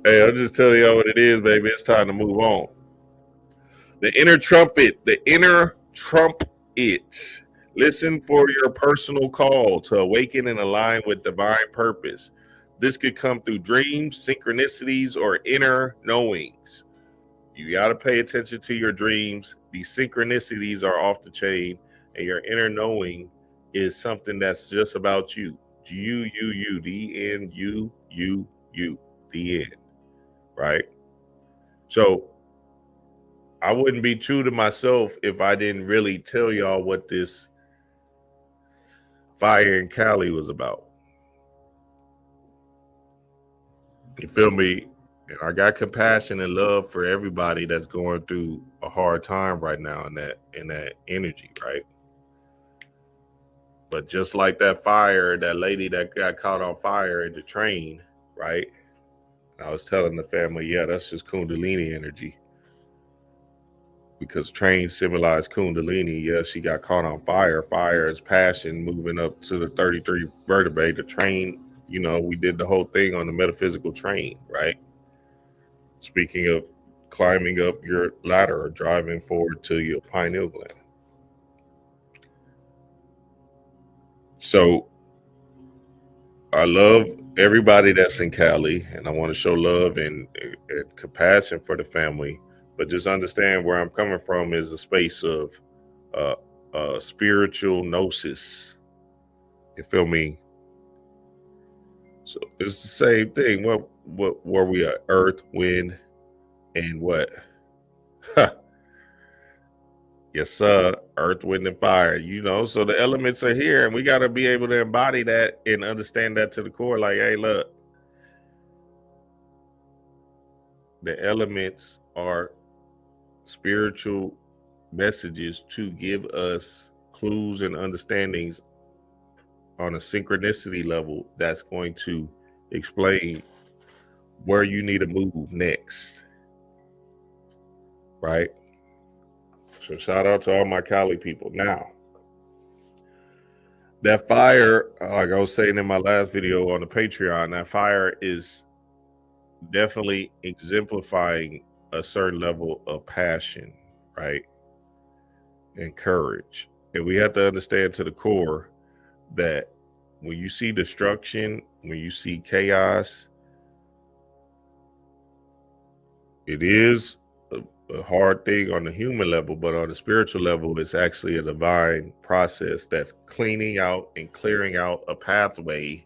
Hey, I'll just tell y'all what it is, baby. It's time to move on. The inner trumpet. The inner trumpet. Listen for your personal call to awaken and align with divine purpose. This could come through dreams, synchronicities, or inner knowings. You got to pay attention to your dreams. These synchronicities are off the chain, and your inner knowing is something that's just about you. You, the end, you, the end, right? So I wouldn't be true to myself if I didn't really tell y'all what this fire in Cali was about. You feel me? And I got compassion and love for everybody that's going through a hard time right now in that energy, right? But just like that fire, that lady that got caught on fire in the train, right? I was telling the family, yeah, that's just Kundalini energy. Because trains symbolize Kundalini. Yeah, she got caught on fire. Fire is passion moving up to the 33 vertebrae. The train, you know, we did the whole thing on the metaphysical train, right? Speaking of climbing up your ladder or driving forward to your pineal gland. So I love everybody that's in Cali, and I want to show love and compassion for the family. But just understand where I'm coming from is a space of spiritual gnosis. You feel me? So it's the same thing. What were we at? Earth, wind, and what? Yes, sir. Earth, wind, and fire. You know, so the elements are here, and we got to be able to embody that and understand that to the core. Like, hey, look, the elements are spiritual messages to give us clues and understandings on a synchronicity level that's going to explain where you need to move next, right? So shout out to all my Cali people. Now, that fire, like I was saying in my last video on the Patreon, that fire is definitely exemplifying a certain level of passion, right? And courage. And we have to understand to the core that when you see destruction, when you see chaos, it is a hard thing on the human level, but on the spiritual level, it's actually a divine process that's cleaning out and clearing out a pathway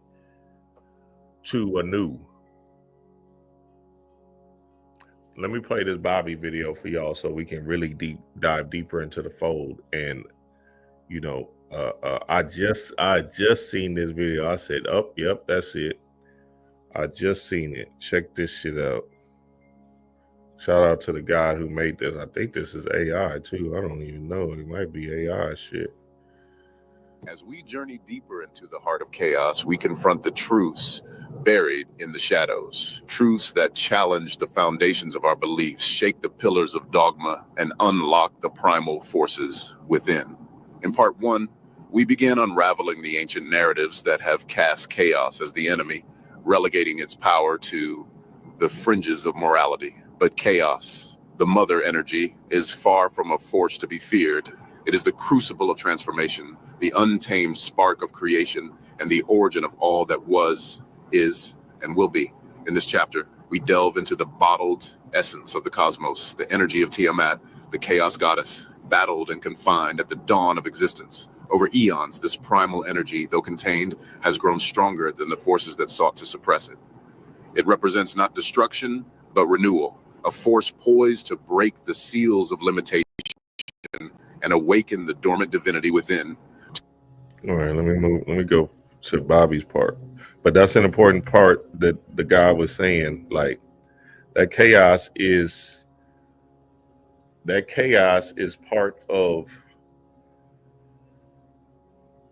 to a new. Let me play this Bobby video for y'all so we can really dive deeper into the fold. And you know, I just seen this video. I said, oh, yep, that's it. I just seen it. Check this shit out. Shout out to the guy who made this. I think this is AI too. I don't even know. It might be AI shit. As we journey deeper into the heart of chaos, we confront the truths buried in the shadows. Truths that challenge the foundations of our beliefs, shake the pillars of dogma, and unlock the primal forces within. In part one, we begin unraveling the ancient narratives that have cast chaos as the enemy, relegating its power to the fringes of morality. But chaos, the mother energy, is far from a force to be feared. It is the crucible of transformation, the untamed spark of creation, and the origin of all that was, is, and will be. In this chapter, we delve into the bottled essence of the cosmos, the energy of Tiamat, the chaos goddess, battled and confined at the dawn of existence. Over eons, this primal energy, though contained, has grown stronger than the forces that sought to suppress it. It represents not destruction, but renewal, a force poised to break the seals of limitation and awaken the dormant divinity within. All right, let me go to Bobby's part. But that's an important part that the guy was saying, like that chaos is part of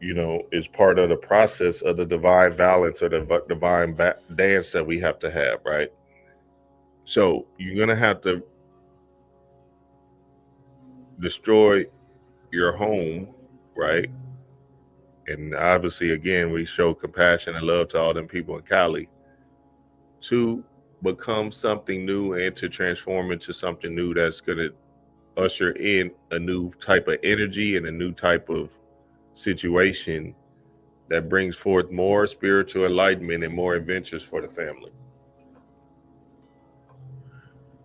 you know, is part of the process of the divine balance or the divine dance that we have to have, right? So you're going to have to destroy your home, right? And obviously, again, we show compassion and love to all them people in Cali to become something new and to transform into something new that's going to usher in a new type of energy and a new type of situation that brings forth more spiritual enlightenment and more adventures for the family.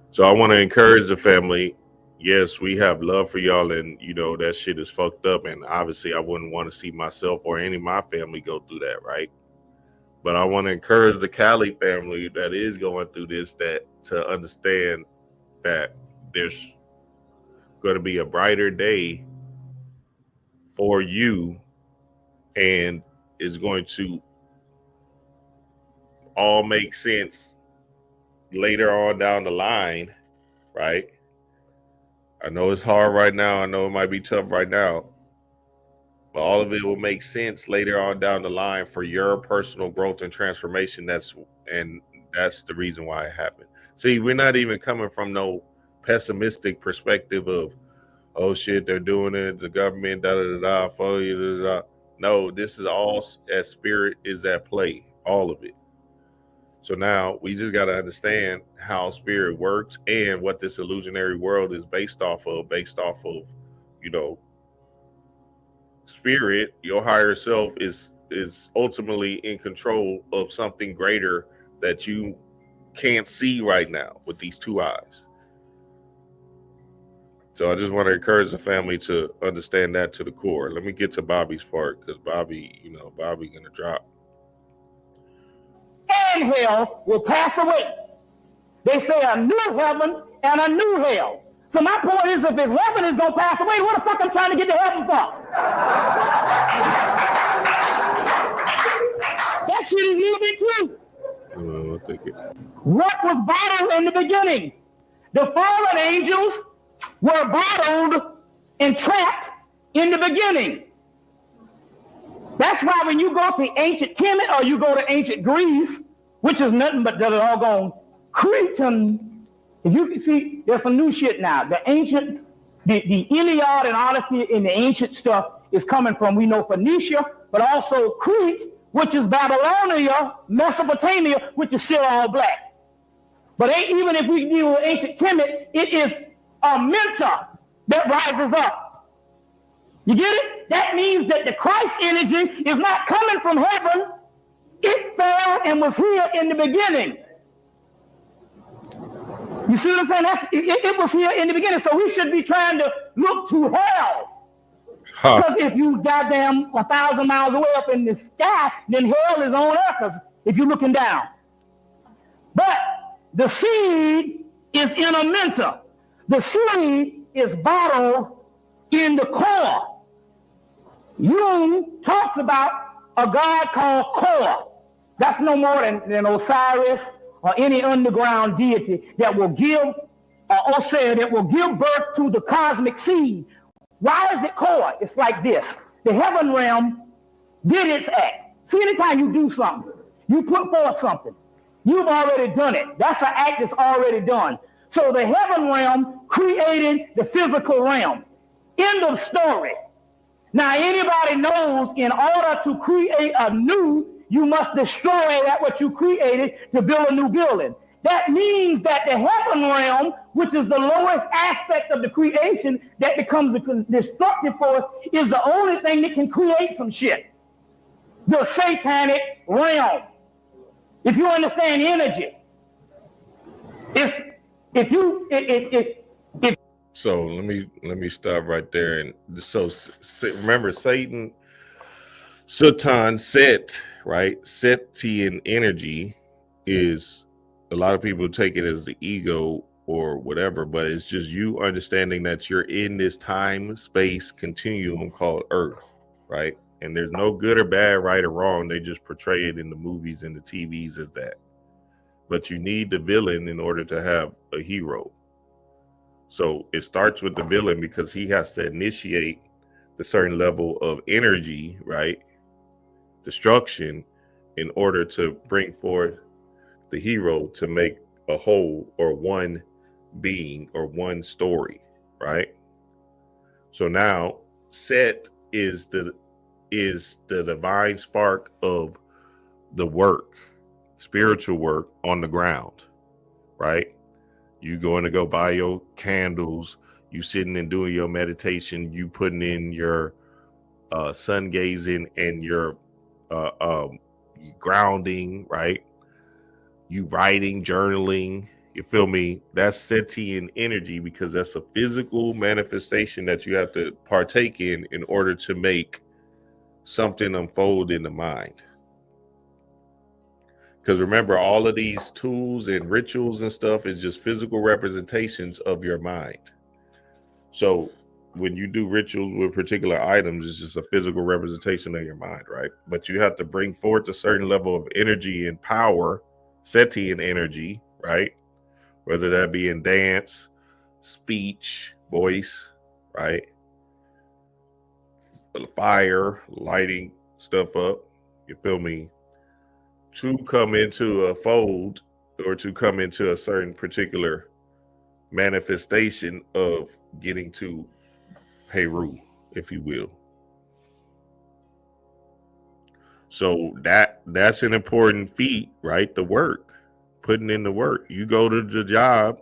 So I want to encourage the family. Yes, we have love for y'all, and you know that shit is fucked up, and obviously I wouldn't want to see myself or any of my family go through that, right? But I want to encourage the Cali family that is going through this, that to understand that there's going to be a brighter day for you, and it's going to all make sense later on down the line, right? I know it's hard right now. I know it might be tough right now, but all of it will make sense later on down the line for your personal growth and transformation. That's the reason why it happened. See, we're not even coming from no pessimistic perspective of, oh shit, they're doing it, the government, da da da for you, da da. No, this is all as spirit is at play, all of it. So now we just got to understand how spirit works and what this illusionary world is based off of, you know, spirit. Your higher self is ultimately in control of something greater that you can't see right now with these two eyes. So I just want to encourage the family to understand that to the core. Let me get to Bobby's part, because Bobby gonna drop. And hell will pass away. They say a new heaven and a new hell. So my point is, if heaven is going to pass away, what the fuck I'm trying to get to heaven for? That shit is living true. What was bottled in the beginning? The fallen angels were bottled and trapped in the beginning. That's why when you go to ancient Kemet or you go to ancient Greece, which is nothing but the doggone Cretan, if you can see, there's some new shit now. The ancient, the Iliad and Odyssey and the ancient stuff is coming from, we know, Phoenicia, but also Crete, which is Babylonia, Mesopotamia, which is still all black. But even if we deal with ancient Kemet, it is a mentor that rises up. You get it? That means that the Christ energy is not coming from heaven. It fell and was here in the beginning. You see what I'm saying? It was here in the beginning. So we should be trying to look to hell. Because if you goddamn 1,000 miles away up in the sky, then hell is on earth if you're looking down. But the seed is in a mentor. The seed is bottled in the core. Jung talks about a god called Core. That's no more than Osiris or any underground deity that will give, that will give birth to the cosmic seed. Why is it Core? It's like this. The heaven realm did its act. See, anytime you do something, you put forth something, you've already done it. That's an act that's already done. So the heaven realm created the physical realm. End of story. Now, anybody knows in order to create a new, you must destroy that what you created to build a new building. That means that the heaven realm, which is the lowest aspect of the creation that becomes the destructive force, is the only thing that can create some shit. The satanic realm. If you understand energy, So let me stop right there. And so remember, Satan, Set, right? Setian energy is, a lot of people take it as the ego or whatever, but it's just you understanding that you're in this time space continuum called Earth, right? And there's no good or bad, right or wrong. They just portray it in the movies and the TVs as that. But you need the villain in order to have a hero. So it starts with the villain because he has to initiate the certain level of energy, right? Destruction, in order to bring forth the hero to make a whole or one being or one story, right? So now Set is the divine spark of the work, spiritual work on the ground, right? You going to go buy your candles, you sitting and doing your meditation, you putting in your sun gazing and your grounding, right? You writing, journaling, you feel me? That's Setian energy, because that's a physical manifestation that you have to partake in order to make something unfold in the mind. Because remember, all of these tools and rituals and stuff is just physical representations of your mind. So when you do rituals with particular items, it's just a physical representation of your mind, right? But you have to bring forth a certain level of energy and power, Setian energy, right? Whether that be in dance, speech, voice, right? Fire, lighting stuff up, you feel me? To come into a fold or to come into a certain particular manifestation of getting to Heru, if you will. So that's an important feat, right? The work, putting in the work. You go to the job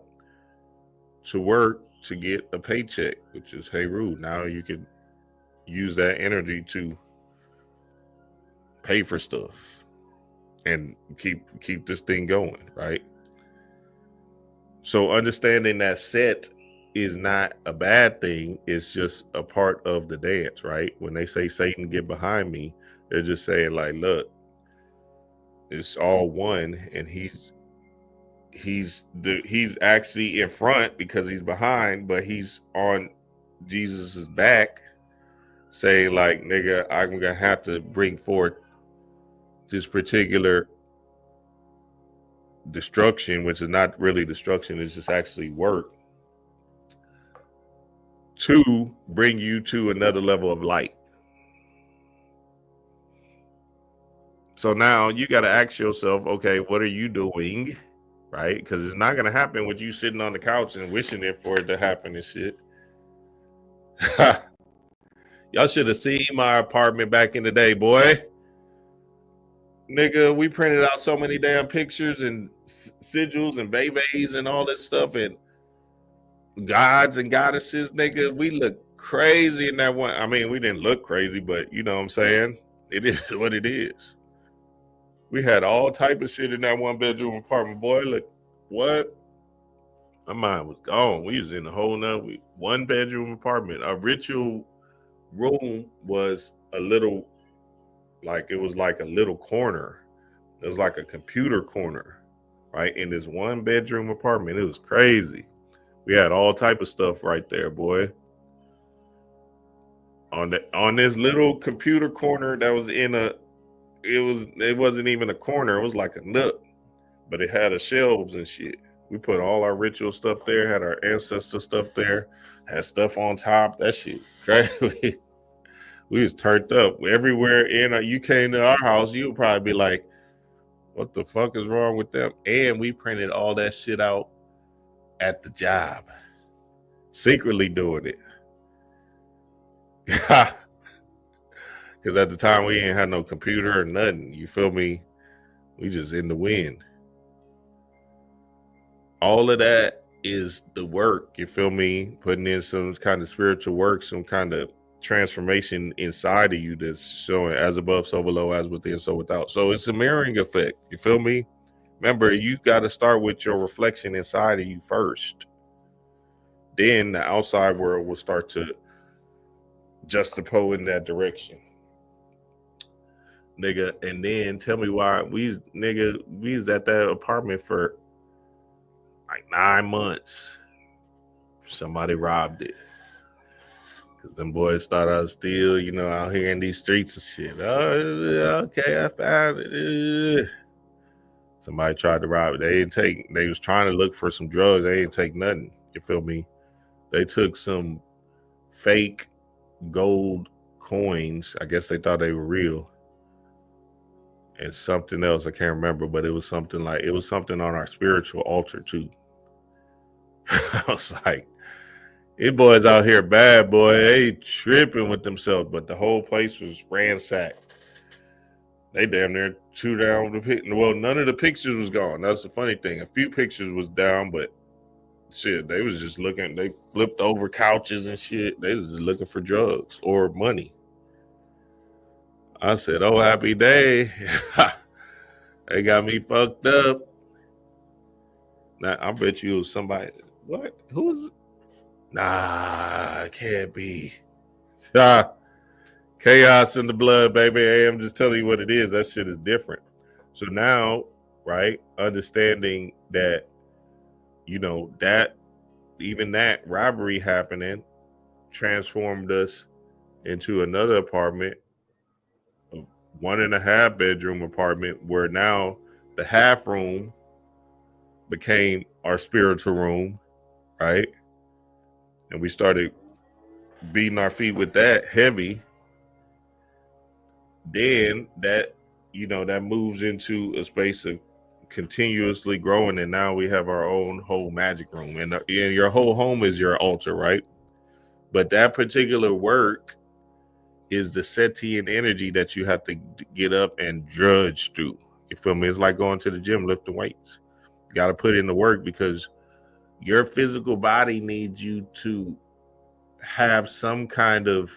to work to get a paycheck, which is Heru. Now you can use that energy to pay for stuff and keep this thing going, right? So understanding that Set is not a bad thing, it's just a part of the dance, right? When they say Satan get behind me, they're just saying like, look, it's all one, and he's actually in front because he's behind, but he's on Jesus's back, saying like, nigga, I'm gonna have to bring forth this particular destruction, which is not really destruction, it's just actually work, to bring you to another level of light. So now you got to ask yourself, okay, what are you doing, right? Because it's not going to happen with you sitting on the couch and wishing it for it to happen and shit. Y'all should have seen my apartment back in the day, boy. Nigga, we printed out so many damn pictures and sigils and babies and all this stuff and gods and goddesses, nigga. We look crazy in that one. I mean, we didn't look crazy, but you know what I'm saying? It is what it is. We had all type of shit in that one bedroom apartment, boy. Look, what? My mind was gone. We was in a whole nother one bedroom apartment. Our ritual room was a little, like it was like a little corner. It was like a computer corner, right? In this one bedroom apartment. It was crazy. We had all type of stuff right there, boy. On this little computer corner that was in a, it wasn't even a corner, it was like a nook, but it had a shelves and shit. We put all our ritual stuff there, had our ancestor stuff there, had stuff on top. That shit crazy. We was turned up everywhere. You came to our house, you would probably be like, what the fuck is wrong with them? And we printed all that shit out at the job, secretly doing it. Because at the time we ain't had no computer or nothing. You feel me? We just in the wind. All of that is the work. You feel me? Putting in some kind of spiritual work, some kind of transformation inside of you that's showing as above, so below, as within, so without. So it's a mirroring effect. You feel me? Remember, you got to start with your reflection inside of you first. Then the outside world will start to juxtapose in that direction. Nigga, and then tell me why we was at that apartment for like 9 months. Somebody robbed it. Cause them boys thought I was still, out here in these streets and shit. Oh, okay, I found it. Somebody tried to rob it. They was trying to look for some drugs. They didn't take nothing. You feel me? They took some fake gold coins. I guess they thought they were real. And something else, I can't remember, but it was something on our spiritual altar too. I was like, these boys out here bad, boy. They tripping with themselves, but the whole place was ransacked. They damn near threw down the picture. Well, none of the pictures was gone. That's the funny thing. A few pictures was down, but shit, they was just looking. They flipped over couches and shit. They was just looking for drugs or money. I said, oh, happy day. They got me fucked up. Now, I bet you it was somebody. What? Who's it? Nah, it can't be. Chaos in the blood, baby. Hey, I'm just telling you what it is. That shit is different. So now, right, understanding that, you know, that even that robbery happening transformed us into another apartment, a 1.5 bedroom apartment, where now the half room became our spiritual room, right? And we started beating our feet with that heavy. Then that, you know, that moves into a space of continuously growing, and now we have our own whole magic room, and your whole home is your altar, right? But that particular work is the Setian energy that you have to get up and drudge through. You feel me? It's like going to the gym, lifting weights. You got to put in the work, because your physical body needs you to have some kind of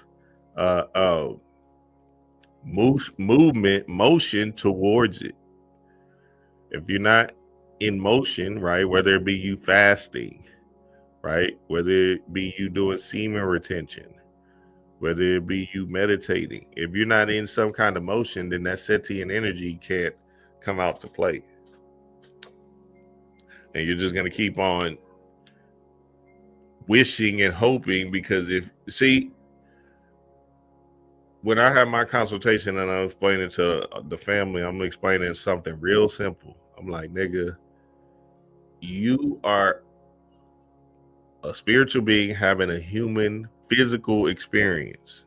motion towards it. If you're not in motion, right, whether it be you fasting, right, whether it be you doing semen retention, whether it be you meditating, if you're not in some kind of motion, then that Setian energy can't come out to play. And you're just going to keep on wishing and hoping, because when I have my consultation and I'm explaining to the family, I'm explaining something real simple. I'm like, nigga, you are a spiritual being having a human physical experience,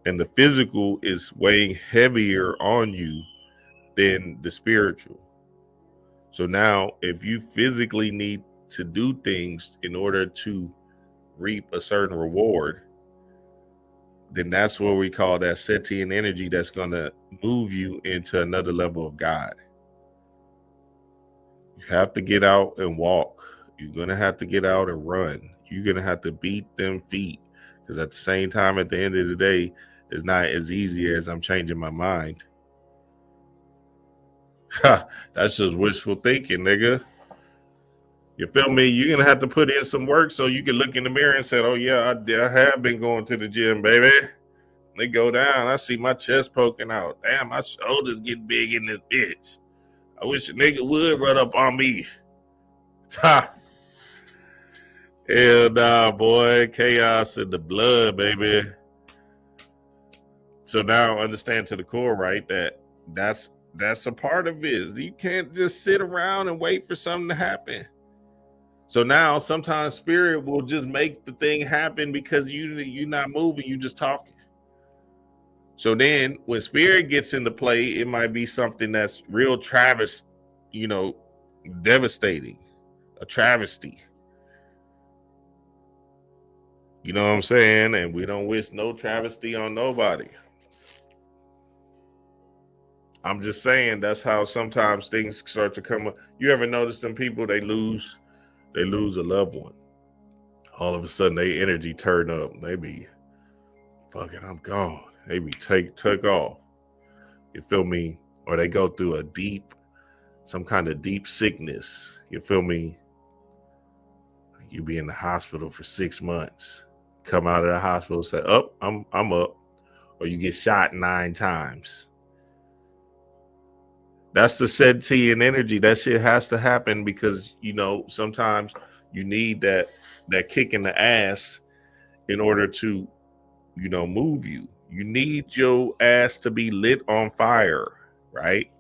and the physical is weighing heavier on you than the spiritual. So now, if you physically need to do things in order to reap a certain reward, then that's what we call that Setian energy that's going to move you into another level of God. You have to get out and walk. You're going to have to get out and run. You're going to have to beat them feet, because at the same time, at the end of the day, it's not as easy as I'm changing my mind. That's just wishful thinking, nigga. You feel me? You're going to have to put in some work so you can look in the mirror and say, oh, yeah, I have been going to the gym, baby. They go down. I see my chest poking out. Damn, my shoulders get big in this bitch. I wish a nigga would run up on me. Ha! Hell nah, boy. Chaos in the blood, baby. So now understand to the core, right, that's a part of it. You can't just sit around and wait for something to happen. So now sometimes spirit will just make the thing happen because you're not moving, you just talking. So then when spirit gets into play, it might be something that's real devastating, a travesty. You know what I'm saying? And we don't wish no travesty on nobody. I'm just saying that's how sometimes things start to come up. You ever notice them people, they lose a loved one. All of a sudden, their energy turn up. They be, fucking, I'm gone. They be took off. You feel me? Or they go through some kind of deep sickness. You feel me? You be in the hospital for 6 months. Come out of the hospital, say, "Up, I'm up," or you get shot 9 times. That's the Setian energy. That shit has to happen because, sometimes you need that kick in the ass in order to, move you. You need your ass to be lit on fire, right?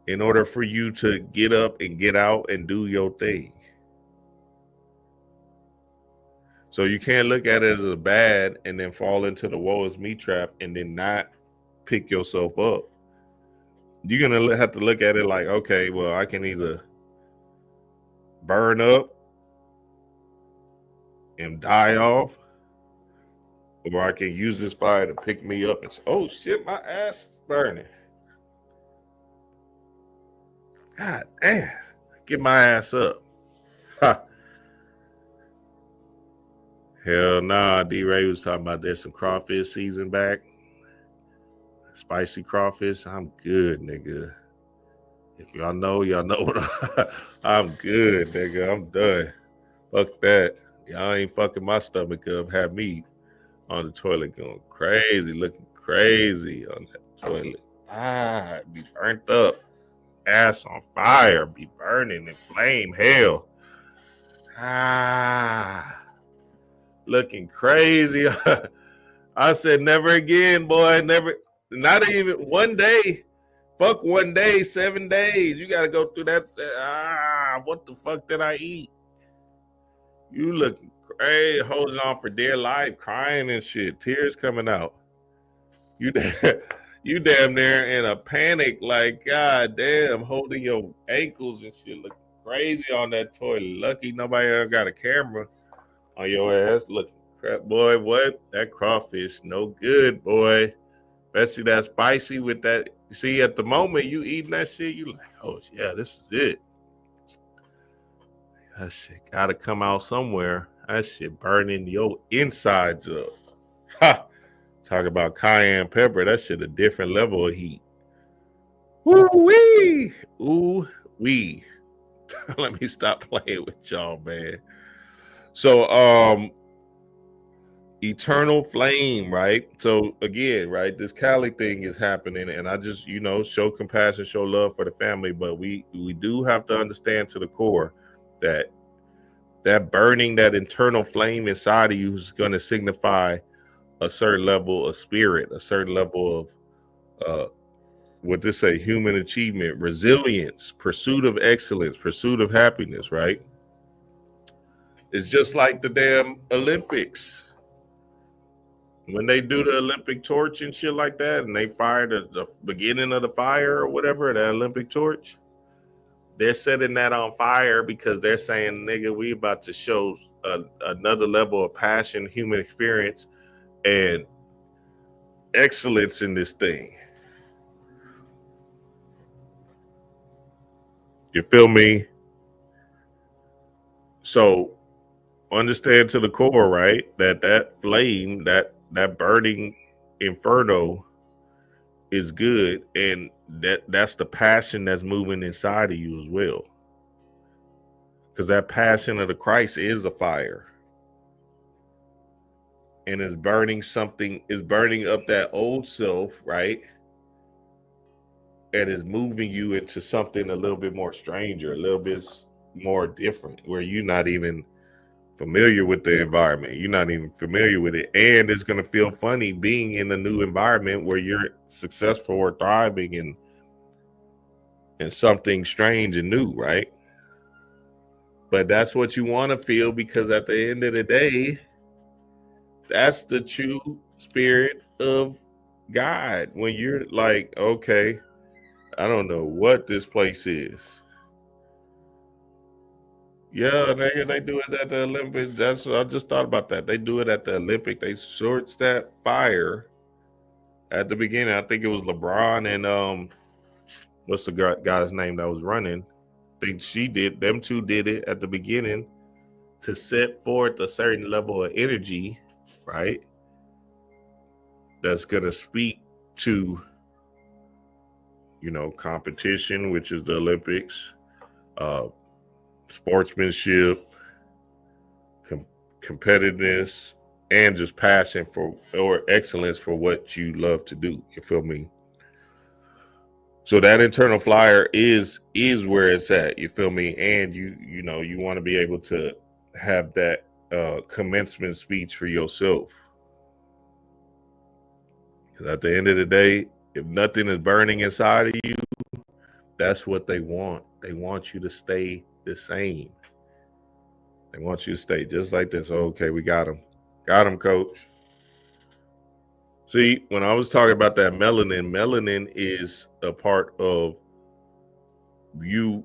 In order for you to get up and get out and do your thing. So you can't look at it as a bad and then fall into the woe is me trap and then not pick yourself up. You're going to have to look at it like, okay, well, I can either burn up and die off, or I can use this fire to pick me up and say, oh shit, my ass is burning. God damn, get my ass up. Ha. Hell nah, D-Ray was talking about there's some crawfish season back. Spicy crawfish, I'm good, nigga. If y'all know what I'm good, nigga. I'm done. Fuck that. Y'all ain't fucking my stomach up. Have me on the toilet going crazy, looking crazy on that toilet. Be burnt up. Ass on fire. Be burning in flame hell. Looking crazy. I said never again, boy. Never. Not even one day. Fuck 1 day, 7 days. You gotta go through that. What the fuck did I eat? You looking crazy, holding on for dear life, crying and shit, tears coming out. You damn near in a panic, like, God damn, holding your ankles and shit, looking crazy on that toilet. Lucky nobody ever got a camera on your ass. Looking crap, boy. What? That crawfish, no good, boy. Especially that spicy with that. See, at the moment you eating that shit, you like, oh yeah, this is it. That shit gotta come out somewhere. That shit burning your insides up. Ha! Talk about cayenne pepper. That shit a different level of heat. Ooh wee. Ooh wee. Let me stop playing with y'all, man. So eternal flame, right? So again, right, this Cali thing is happening, and I just, show compassion, show love for the family, but we do have to understand to the core that burning, that internal flame inside of you is going to signify a certain level of spirit, a certain level of what they say, human achievement, resilience, pursuit of excellence, pursuit of happiness, right? It's just like the damn Olympics. When they do the Olympic torch and shit like that, and they fire the beginning of the fire or whatever, the Olympic torch, they're setting that on fire because they're saying, nigga, we about to show another level of passion, human experience, and excellence in this thing. You feel me? So understand to the core, right, that flame, that burning inferno is good, and that's the passion that's moving inside of you as well, because that passion of the Christ is a fire, and is burning something, is burning up that old self, right, and is moving you into something a little bit more stranger, a little bit more different, where you're not even familiar with the environment. You're not even familiar with it. And it's going to feel funny being in a new environment where you're successful or thriving in something strange and new, right? But that's what you want to feel, because at the end of the day, that's the true spirit of God. When you're like, okay, I don't know what this place is. Yeah, they do it at the Olympics. I just thought about that. They do it at the Olympics. They shorts that fire at the beginning. I think it was LeBron and what's the guy's name that was running? I think them two did it at the beginning to set forth a certain level of energy, right? That's gonna speak to, competition, which is the Olympics, sportsmanship, competitiveness, and just passion for, or excellence for what you love to do. You feel me? So that internal flyer is where it's at. You feel me? And you want to be able to have that commencement speech for yourself. Because at the end of the day, if nothing is burning inside of you, that's what they want. They want you to stay the same. They want you to stay just like this. Okay, we got him. Got him, coach. See, when I was talking about that melanin is a part of you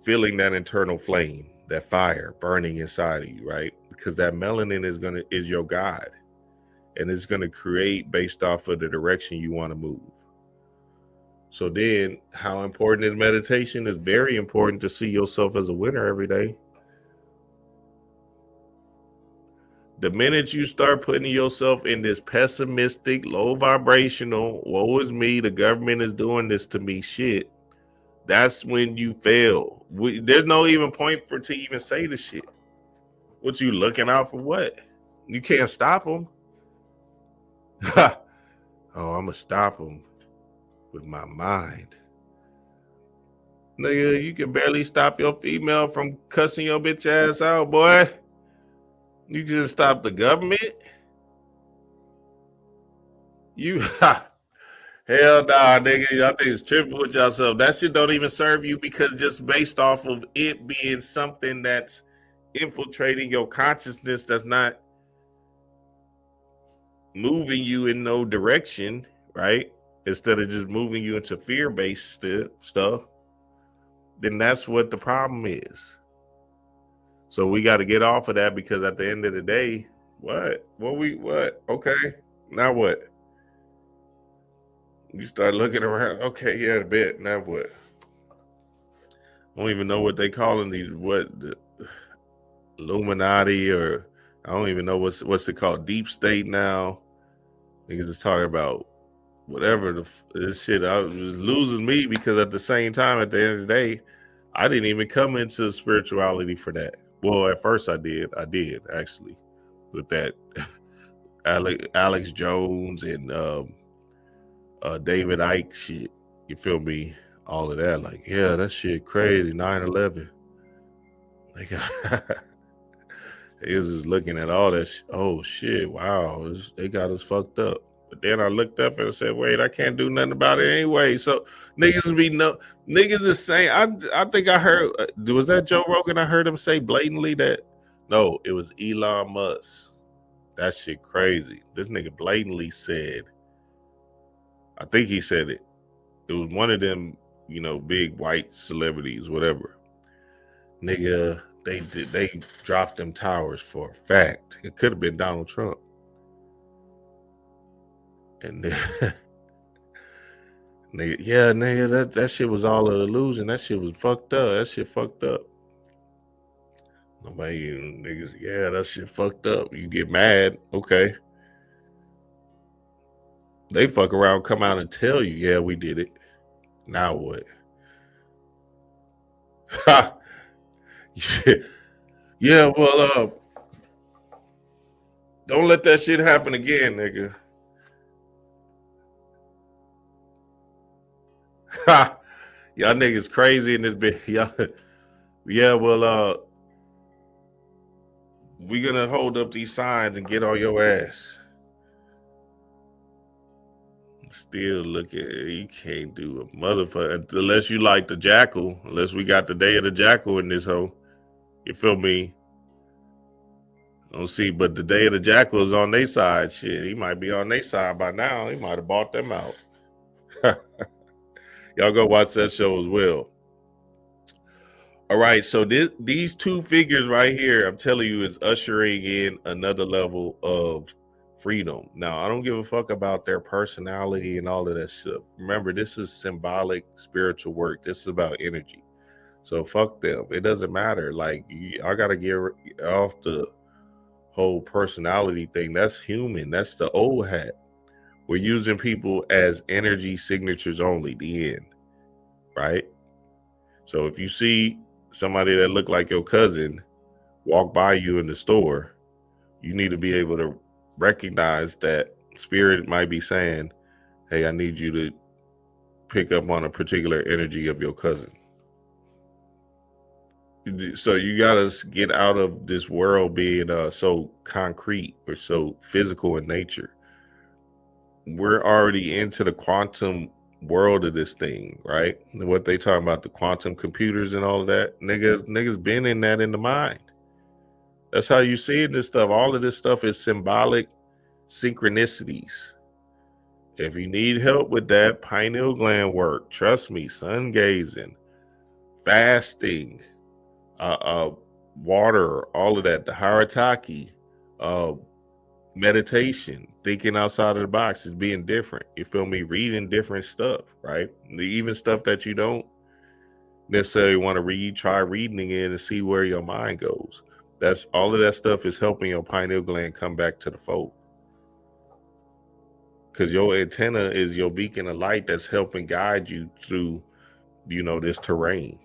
feeling that internal flame, that fire burning inside of you, right? Because that melanin is your guide, and it's gonna create based off of the direction you want to move. So then, how important is meditation? It's very important to see yourself as a winner every day. The minute you start putting yourself in this pessimistic, low vibrational, woe is me, the government is doing this to me shit, that's when you fail. There's no even point to even say the shit. What, you looking out for what? You can't stop them. Oh, I'm gonna stop them with my mind. Nigga, you can barely stop your female from cussing your bitch ass out, boy. You just stop the government? You hell nah, nigga. I think it's tripping with yourself. That shit don't even serve you, because just based off of it being something that's infiltrating your consciousness, that's not moving you in no direction, right? Instead of just moving you into fear-based stuff, then that's what the problem is. So we got to get off of that, because at the end of the day, what? Okay, now what? You start looking around. Okay, yeah, a bit. Now what? I don't even know what they calling these. What, the Illuminati, or I don't even know what's it called. Deep state now. Niggas just talking about whatever this shit. I was losing me, because at the same time, at the end of the day, I didn't even come into spirituality for that. Well, at first I did actually, with that Alex Jones and David Icke shit. You feel me? All of that, like, yeah, that shit crazy. 9/11. Like, he was just looking at all that. Oh shit! Wow, they got us fucked up. But then I looked up and said, wait, I can't do nothing about it anyway. So niggas is saying, I think I heard, was that Joe Rogan? I heard him say blatantly that, no, it was Elon Musk. That shit crazy. This nigga blatantly said, I think he said it. It was one of them, big white celebrities, whatever. Nigga, they dropped them towers for a fact. It could have been Donald Trump. And nigga, that shit was all an illusion. That shit was fucked up. That shit fucked up. Nobody, niggas, yeah, that shit fucked up. You get mad, okay. They fuck around, come out and tell you, yeah, we did it. Now what? Ha! Yeah, well, don't let that shit happen again, nigga. Ha! Y'all niggas crazy in this bitch. Yeah, well, we gonna hold up these signs and get on your ass. Still looking, you can't do a motherfucker unless you like the jackal. Unless we got the day of the jackal in this hoe. You feel me? I don't see, but the day of the jackal is on their side. Shit, he might be on their side by now. He might have bought them out. Y'all go watch that show as well. All right, so these two figures right here, I'm telling you, is ushering in another level of freedom. Now, I don't give a fuck about their personality and all of that stuff. Remember, this is symbolic spiritual work. This is about energy. So fuck them. It doesn't matter. Like, I gotta get off the whole personality thing. That's human. That's the old hat. We're using people as energy signatures only. The end. Right? So if you see somebody that look like your cousin walk by you in the store, you need to be able to recognize that spirit might be saying, hey, I need you to pick up on a particular energy of your cousin. So you gotta get out of this world being so concrete or so physical in nature. We're already into the quantum world of this thing, right? What they talking about, the quantum computers and all of that. Niggas been in that in the mind. That's how you see this stuff. All of this stuff is symbolic synchronicities. If you need help with that, pineal gland work, trust me, sun gazing, fasting, water, all of that, the harataki, meditation, thinking outside of the box, is being different. You feel me? Reading different stuff, right? Even stuff that you don't necessarily want to read, try reading it and see where your mind goes. That's all of that stuff is helping your pineal gland come back to the fold. Because your antenna is your beacon of light that's helping guide you through, this terrain.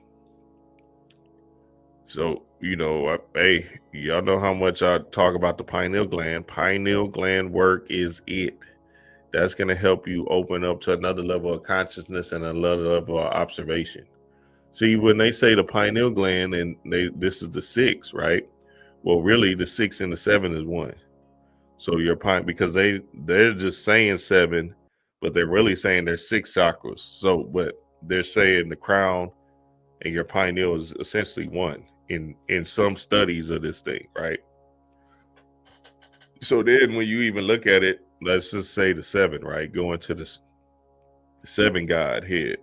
So, hey, y'all know how much I talk about the pineal gland. Pineal gland work is it. That's going to help you open up to another level of consciousness and another level of observation. See, when they say the pineal gland and this is the 6, right? Well, really the 6 and the 7 is 1. So your because they're just saying 7, but they're really saying there's 6 chakras. So, but they're saying the crown and your pineal is essentially 1 in some studies of this thing, right? So then when you even look at it, let's just say the 7, right? Going to the 7 God head,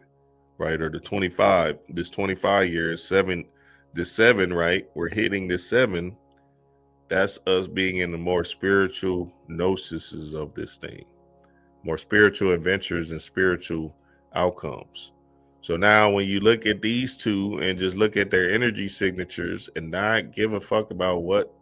right? Or the 25, this 25 years, 7, the 7, right? We're hitting the 7. That's us being in the more spiritual gnosis of this thing, more spiritual adventures and spiritual outcomes. So now when you look at these two and just look at their energy signatures and not give a fuck about what's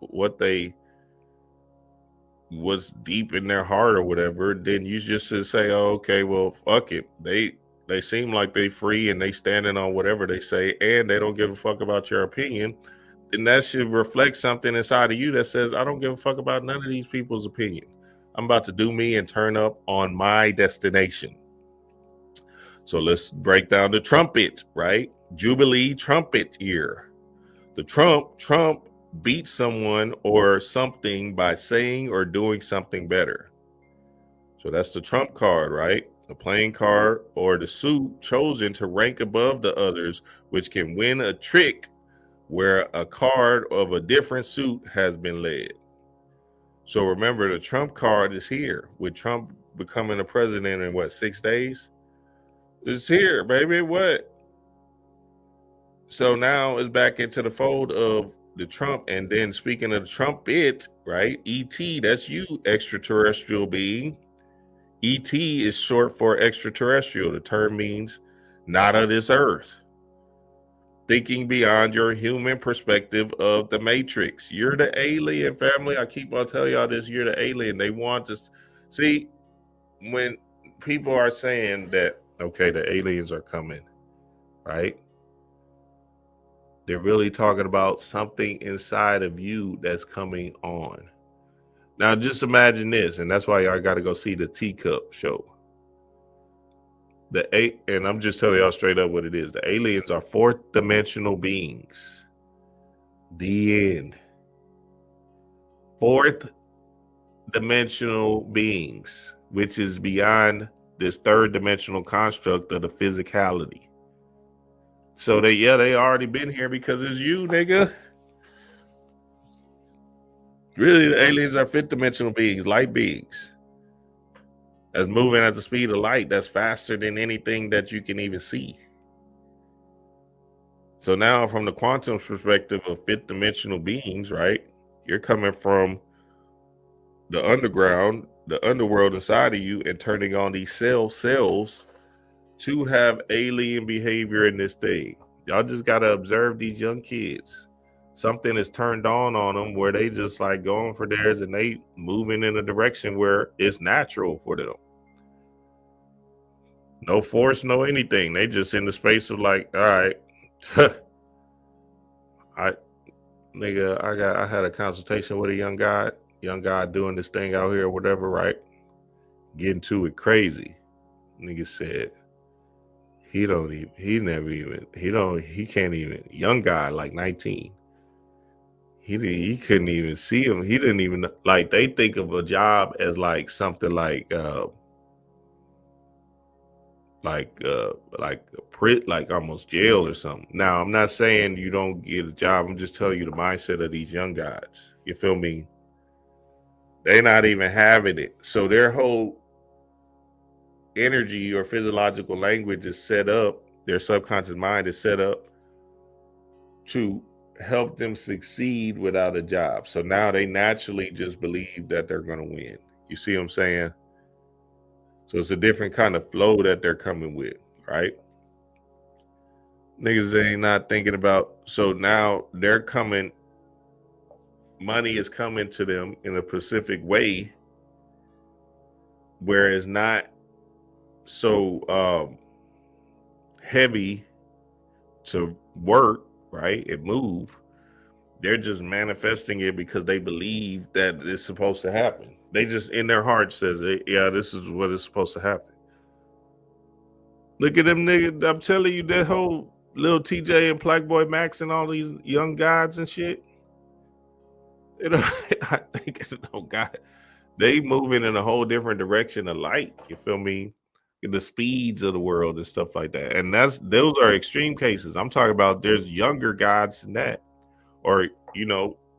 deep in their heart or whatever, then you just say, oh, okay, well, fuck it. They seem like they free and they standing on whatever they say and they don't give a fuck about your opinion. And that should reflect something inside of you that says, I don't give a fuck about none of these people's opinion. I'm about to do me and turn up on my destination. So let's break down the trumpet, right? Jubilee trumpet year. The Trump beats someone or something by saying or doing something better. So that's the Trump card, right? The playing card or the suit chosen to rank above the others, which can win a trick where a card of a different suit has been led. So remember, the Trump card is here with Trump becoming a president in 6 days? It's here, baby. What? So now it's back into the fold of the Trump. And then speaking of the trumpet, right? ET, that's you, extraterrestrial being. ET is short for extraterrestrial. The term means not of this earth. Thinking beyond your human perspective of the matrix. You're the alien, family. I keep on telling y'all this, you're the alien. They want to see when people are saying that, okay, the aliens are coming, right? They're really talking about something inside of you that's coming on. Now, just imagine this, and that's why y'all got to go see the Teacup show. And I'm just telling y'all straight up what it is. The aliens are 4th dimensional beings. The end. 4th dimensional beings, which is beyond this 3rd dimensional construct of the physicality. So they already been here because it's you, nigga. Really, the aliens are 5th dimensional beings, light beings. That's moving at the speed of light. That's faster than anything that you can even see. So now from the quantum perspective of 5th dimensional beings, right? You're coming from the underground, the underworld inside of you and turning on these cells to have alien behavior in this thing. Y'all just got to observe these young kids. Something is turned on them where they just like going for theirs and they moving in a direction where it's natural for them. No force, no anything. They just in the space of like, all right, I had a consultation with a young guy doing this thing out here or whatever, right? Getting to it crazy. Nigga said, he can't even, young guy, like 19. He couldn't even see him. He didn't even, like, they think of a job as like something like, like almost jail or something. Now, I'm not saying you don't get a job. I'm just telling you the mindset of these young guys. You feel me? They're not even having it. So their whole energy or physiological language is set up, their subconscious mind is set up to help them succeed without a job. So now they naturally just believe that they're going to win. You see what I'm saying? So it's a different kind of flow that they're coming with, right? Niggas ain't not thinking about, so now they're coming, money is coming to them in a specific way where it's not so heavy to work, right, and move. They're just manifesting it because they believe that it's supposed to happen. They just in their heart says, yeah, this is what is supposed to happen. Look at them niggas. I'm telling you, that whole Lil TJ and Black Boy Max and all these young gods and shit. You know, I think God, they moving in a whole different direction of light. You feel me? The speeds of the world and stuff like that. And those are extreme cases. I'm talking about there's younger gods than that, or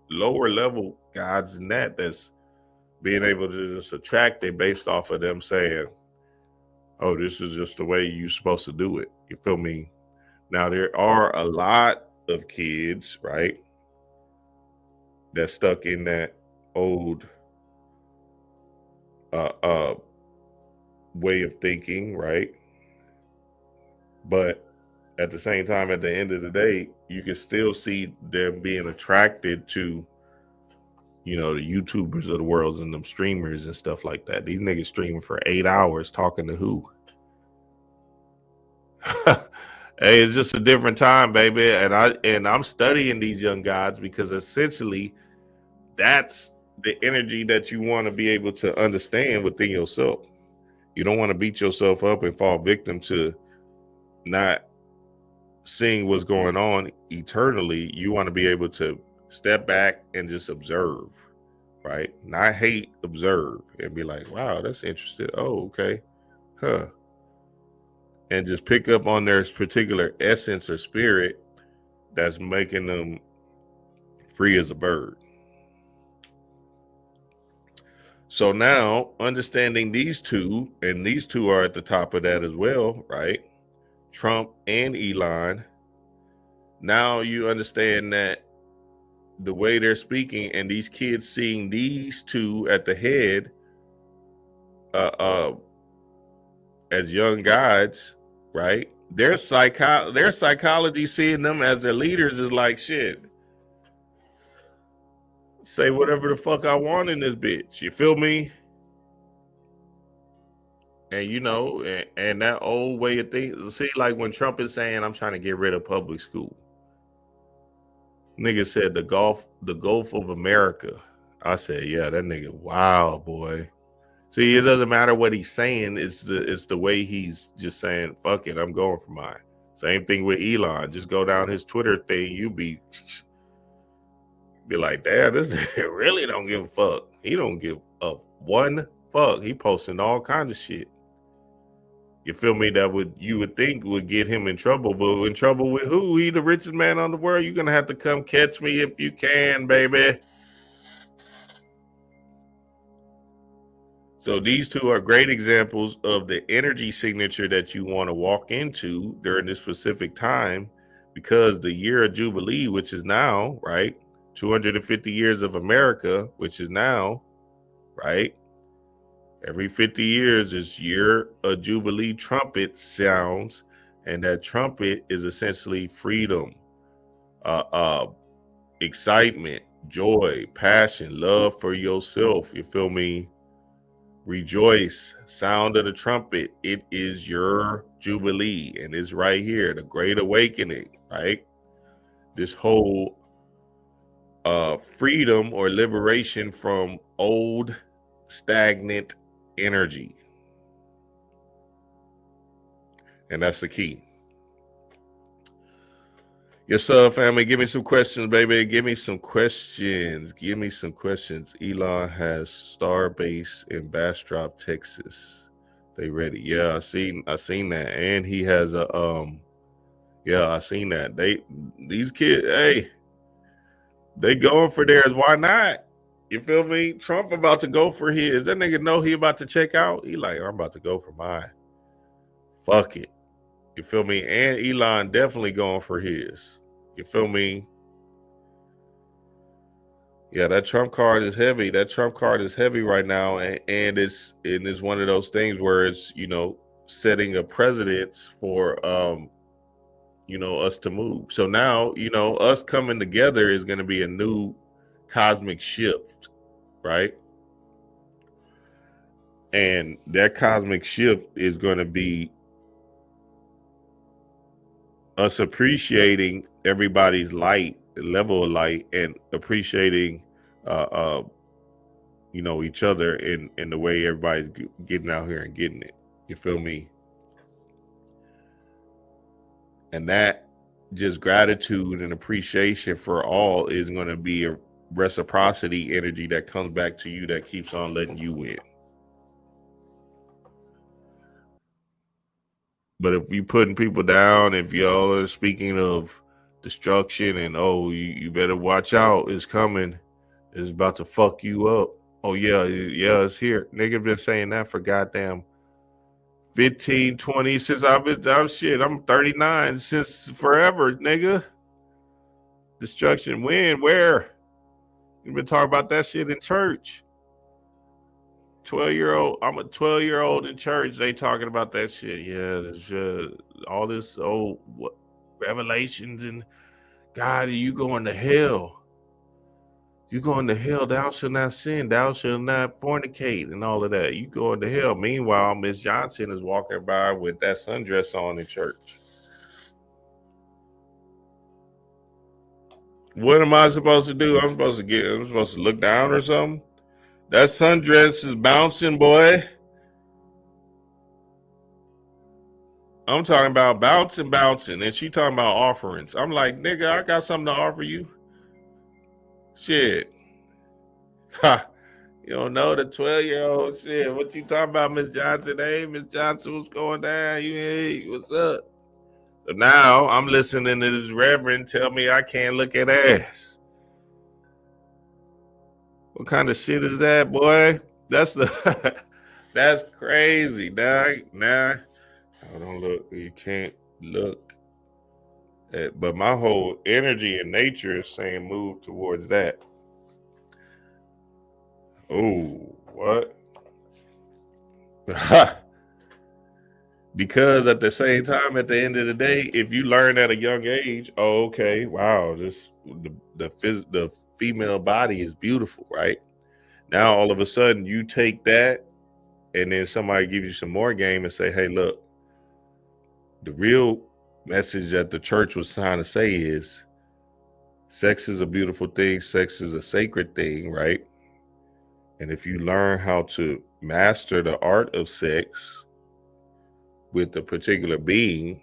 lower level gods than that, that's being able to just attract it based off of them saying, oh, this is just the way you're supposed to do it. You feel me? Now, there are a lot of kids, right, that's stuck in that old way of thinking, right? But at the same time, at the end of the day, you can still see them being attracted to, the YouTubers of the world and them streamers and stuff like that. These niggas streaming for 8 hours talking to who? Hey, it's just a different time, baby. And I'm studying these young gods because essentially that's the energy that you want to be able to understand within yourself. You don't want to beat yourself up and fall victim to not seeing what's going on eternally. You want to be able to step back and just observe, right? Not hate, observe, and be like, wow, that's interesting. Oh, okay. Huh. And just pick up on their particular essence or spirit that's making them free as a bird. So now, understanding these two, and these two are at the top of that as well, right? Trump and Elon. Now you understand that the way they're speaking and these kids seeing these two at the head as young gods, right? Their psychology seeing them as their leaders is like, shit, say whatever the fuck I want in this bitch. You feel me? And and that old way of thinking. See, like when Trump is saying, I'm trying to get rid of public school. Nigga said the Gulf of America. I said, yeah, that nigga, wow, boy. See, it doesn't matter what he's saying. It's the way he's just saying, fuck it, I'm going for mine. Same thing with Elon. Just go down his Twitter thing. You be like, damn, this nigga really don't give a fuck. He don't give a one fuck. He posting all kinds of shit. You feel me? That you would think would get him in trouble, but in trouble with who? He the richest man on the world. You're gonna have to come catch me if you can, baby. So these two are great examples of the energy signature that you want to walk into during this specific time, because the year of Jubilee, which is now, right? 250 years of America, which is now, right? Every 50 years is year a Jubilee trumpet sounds, and that trumpet is essentially freedom, excitement, joy, passion, love for yourself. You feel me? Rejoice, sound of the trumpet. It is your Jubilee, and it's right here, the Great Awakening, right? This whole freedom or liberation from old, stagnant energy. And that's the key. Yes, sir, family. Give me some questions, baby. Give me some questions. Elon has Starbase in Bastrop, Texas. They ready. Yeah, I seen that. And he has a yeah, I seen that. These kids, hey, they going for theirs. Why not? You feel me? Trump about to go for his. That nigga know he about to check out. He like, I'm about to go for mine. Fuck it. You feel me? And Elon definitely going for his. You feel me? Yeah, that Trump card is heavy. That Trump card is heavy right now, and it's one of those things where it's, you know, setting a precedence for you know, us to move. So now, you know, us coming together is going to be a new cosmic shift, right? And that cosmic shift is going to be us appreciating everybody's light, level of light, and appreciating you know, each other in the way everybody's getting out here and getting it. You feel me? And that just gratitude and appreciation for all is going to be a reciprocity energy that comes back to you, that keeps on letting you win. But if you putting people down, if y'all are speaking of destruction and, oh, you better watch out, it's coming, it's about to fuck you up. Oh yeah, it's here. Nigga been saying that for goddamn 15, 20 since I'm 39 since forever, nigga. Destruction when? Where? You've been talking about that shit in church. 12-year-old, I'm a 12-year-old in church. They talking about that shit. Yeah, all this what revelations and God, you going to hell. You going to hell, thou shalt not sin, thou shalt not fornicate, and all of that. You going to hell. Meanwhile, Miss Johnson is walking by with that sundress on in church. What am I supposed to do? I'm supposed to look down or something? That sundress is bouncing, boy. I'm talking about bouncing, and she talking about offerings. I'm like, nigga, I got something to offer you. Shit. Ha. You don't know the 12-year-old shit. What you talking about, Miss Johnson? Hey, Miss Johnson, what's going down? Hey, what's up? So now I'm listening to this reverend tell me I can't look at ass. What kind of shit is that, boy? That's crazy. Nah. Oh, don't look. You can't look at, but my whole energy and nature is saying move towards that. Oh, what? Because at the same time, at the end of the day, if you learn at a young age, oh, okay, wow, the female body is beautiful, right? Now all of a sudden you take that, and then somebody gives you some more game and say, hey, look, the real message that the church was trying to say is sex is a beautiful thing, sex is a sacred thing, right? And if you learn how to master the art of sex with a particular being,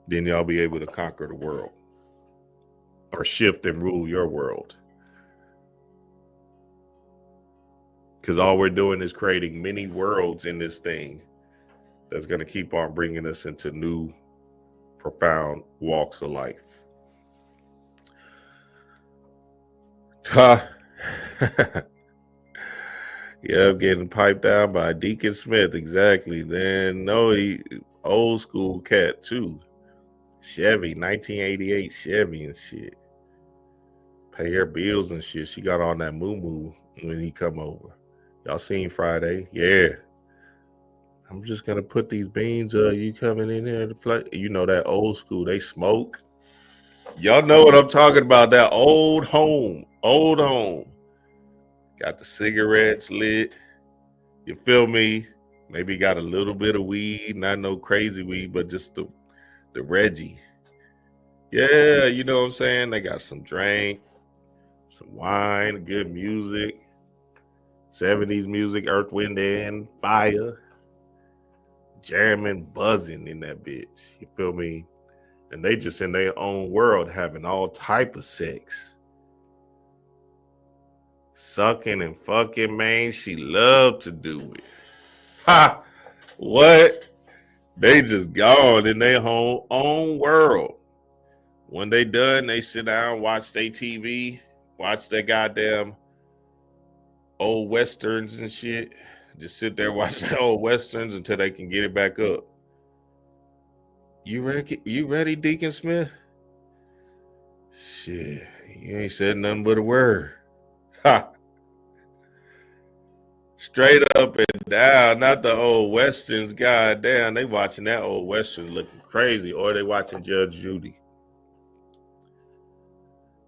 then y'all be able to conquer the world or shift and rule your world. Because all we're doing is creating many worlds in this thing that's going to keep on bringing us into new, profound walks of life. Yeah, getting piped down by Deacon Smith. Exactly. Then he old school cat too. Chevy, 1988 Chevy and shit. Pay her bills and shit. She got on that moo when he come over. Y'all seen Friday? Yeah. I'm just gonna put these beans. You coming in here to play? You know that old school. They smoke. Y'all know what I'm talking about. That old home. Got the cigarettes lit. You feel me? Maybe got a little bit of weed, not no crazy weed, but just the Reggie. Yeah, you know what I'm saying? They got some drink, some wine, good music, 70s music, Earth, Wind, and Fire. Jamming, buzzing in that bitch. You feel me? And they just in their own world having all type of sex. Sucking and fucking, man. She loved to do it. Ha! What? They just gone in their own world. When they done, they sit down, watch their TV, watch their goddamn old westerns and shit. Just sit there watching the old westerns until they can get it back up. You ready, Deacon Smith? Shit, you ain't said nothing but a word. Ha! Straight up and down, not the old westerns. Goddamn, they watching that old western looking crazy, or they watching Judge Judy.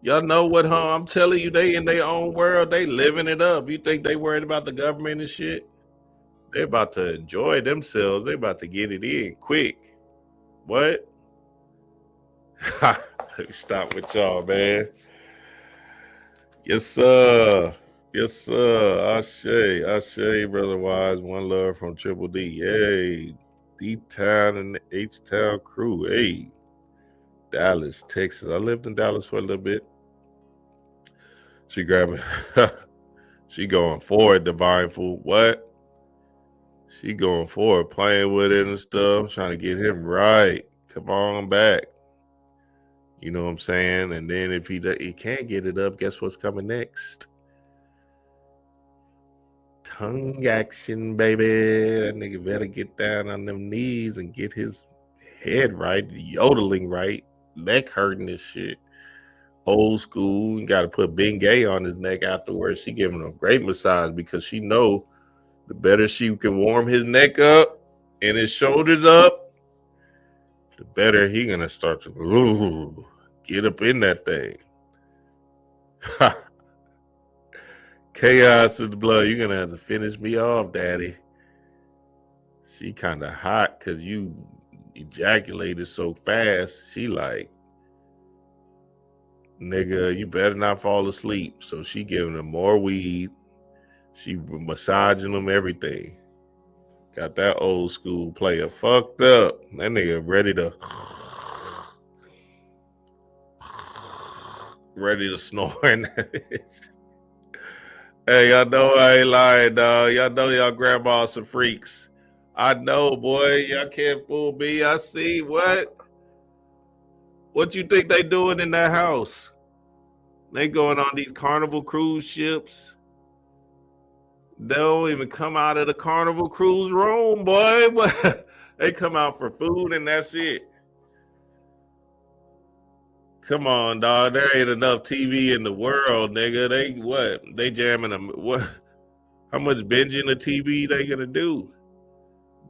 Y'all know what, huh? I'm telling you, they in their own world. They living it up. You think they worried about the government and shit? They about to enjoy themselves. They about to get it in quick. What? Let me stop with y'all, man. Yes, sir. Yes, sir. Ashe, Brother Wise. One love from Triple D. Hey, D-Town and the H-Town crew. Hey, Dallas, Texas. I lived in Dallas for a little bit. She grabbing. She going for it, Divine Food. What? She going for it, playing with it and stuff, trying to get him right. Come on back. You know what I'm saying? And then if he can't get it up, guess what's coming next? Tongue action, baby. That nigga better get down on them knees and get his head right, yodeling right, neck hurting this shit. Old school. You got to put Bengay on his neck afterwards. She giving him a great massage because she know the better she can warm his neck up and his shoulders up, the better he gonna start to get up in that thing. Chaos in the blood. You're gonna have to finish me off, daddy. She kind of hot because you ejaculated so fast. She like, nigga, you better not fall asleep. So she giving him more weed. She massaging him, everything. Got that old school player fucked up. That nigga ready to snore in that. Hey, y'all know I ain't lying, dog. Y'all know y'all grandmas some freaks. I know, boy. Y'all can't fool me. I see. What you think they doing in that house? They going on these Carnival cruise ships. They don't even come out of the Carnival cruise room, boy. They come out for food and that's it. Come on, dog. There ain't enough TV in the world, nigga. They jamming them. What? How much binging the TV they gonna do?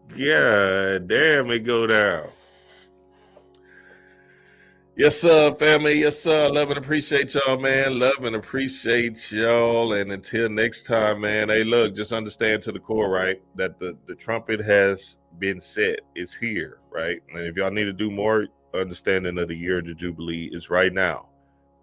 God damn, it go down. Yes, sir, family. Yes, sir. Love and appreciate y'all, man. Love and appreciate y'all. And until next time, man. Hey, look, just understand to the core, right? That the trumpet has been set. It's here, right? And if y'all need to do more understanding of the year of the Jubilee, it's right now.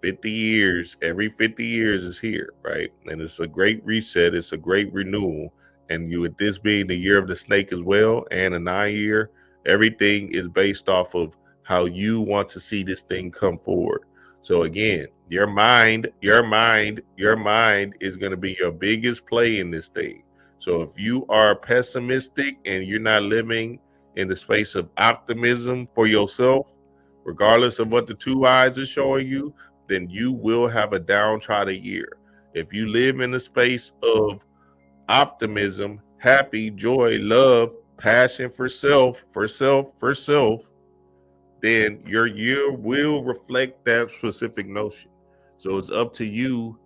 50 years, every 50 years is here, right? And it's a great reset. It's a great renewal. And with this being the year of the snake as well, and a 9-year, everything is based off of how you want to see this thing come forward. So again, your mind is going to be your biggest play in this thing. So if you are pessimistic and you're not living in the space of optimism for yourself, regardless of what the two eyes are showing you, then you will have a downtrodden year. If you live in the space of optimism, happy, joy, love, passion for self, then your year will reflect that specific notion. So it's up to you,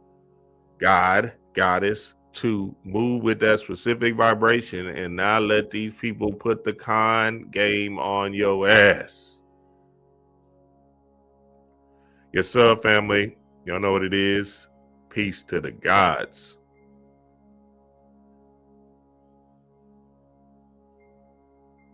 God, goddess, to move with that specific vibration and not let these people put the con game on your ass. Yes, sir, family. Y'all know what it is. Peace to the gods.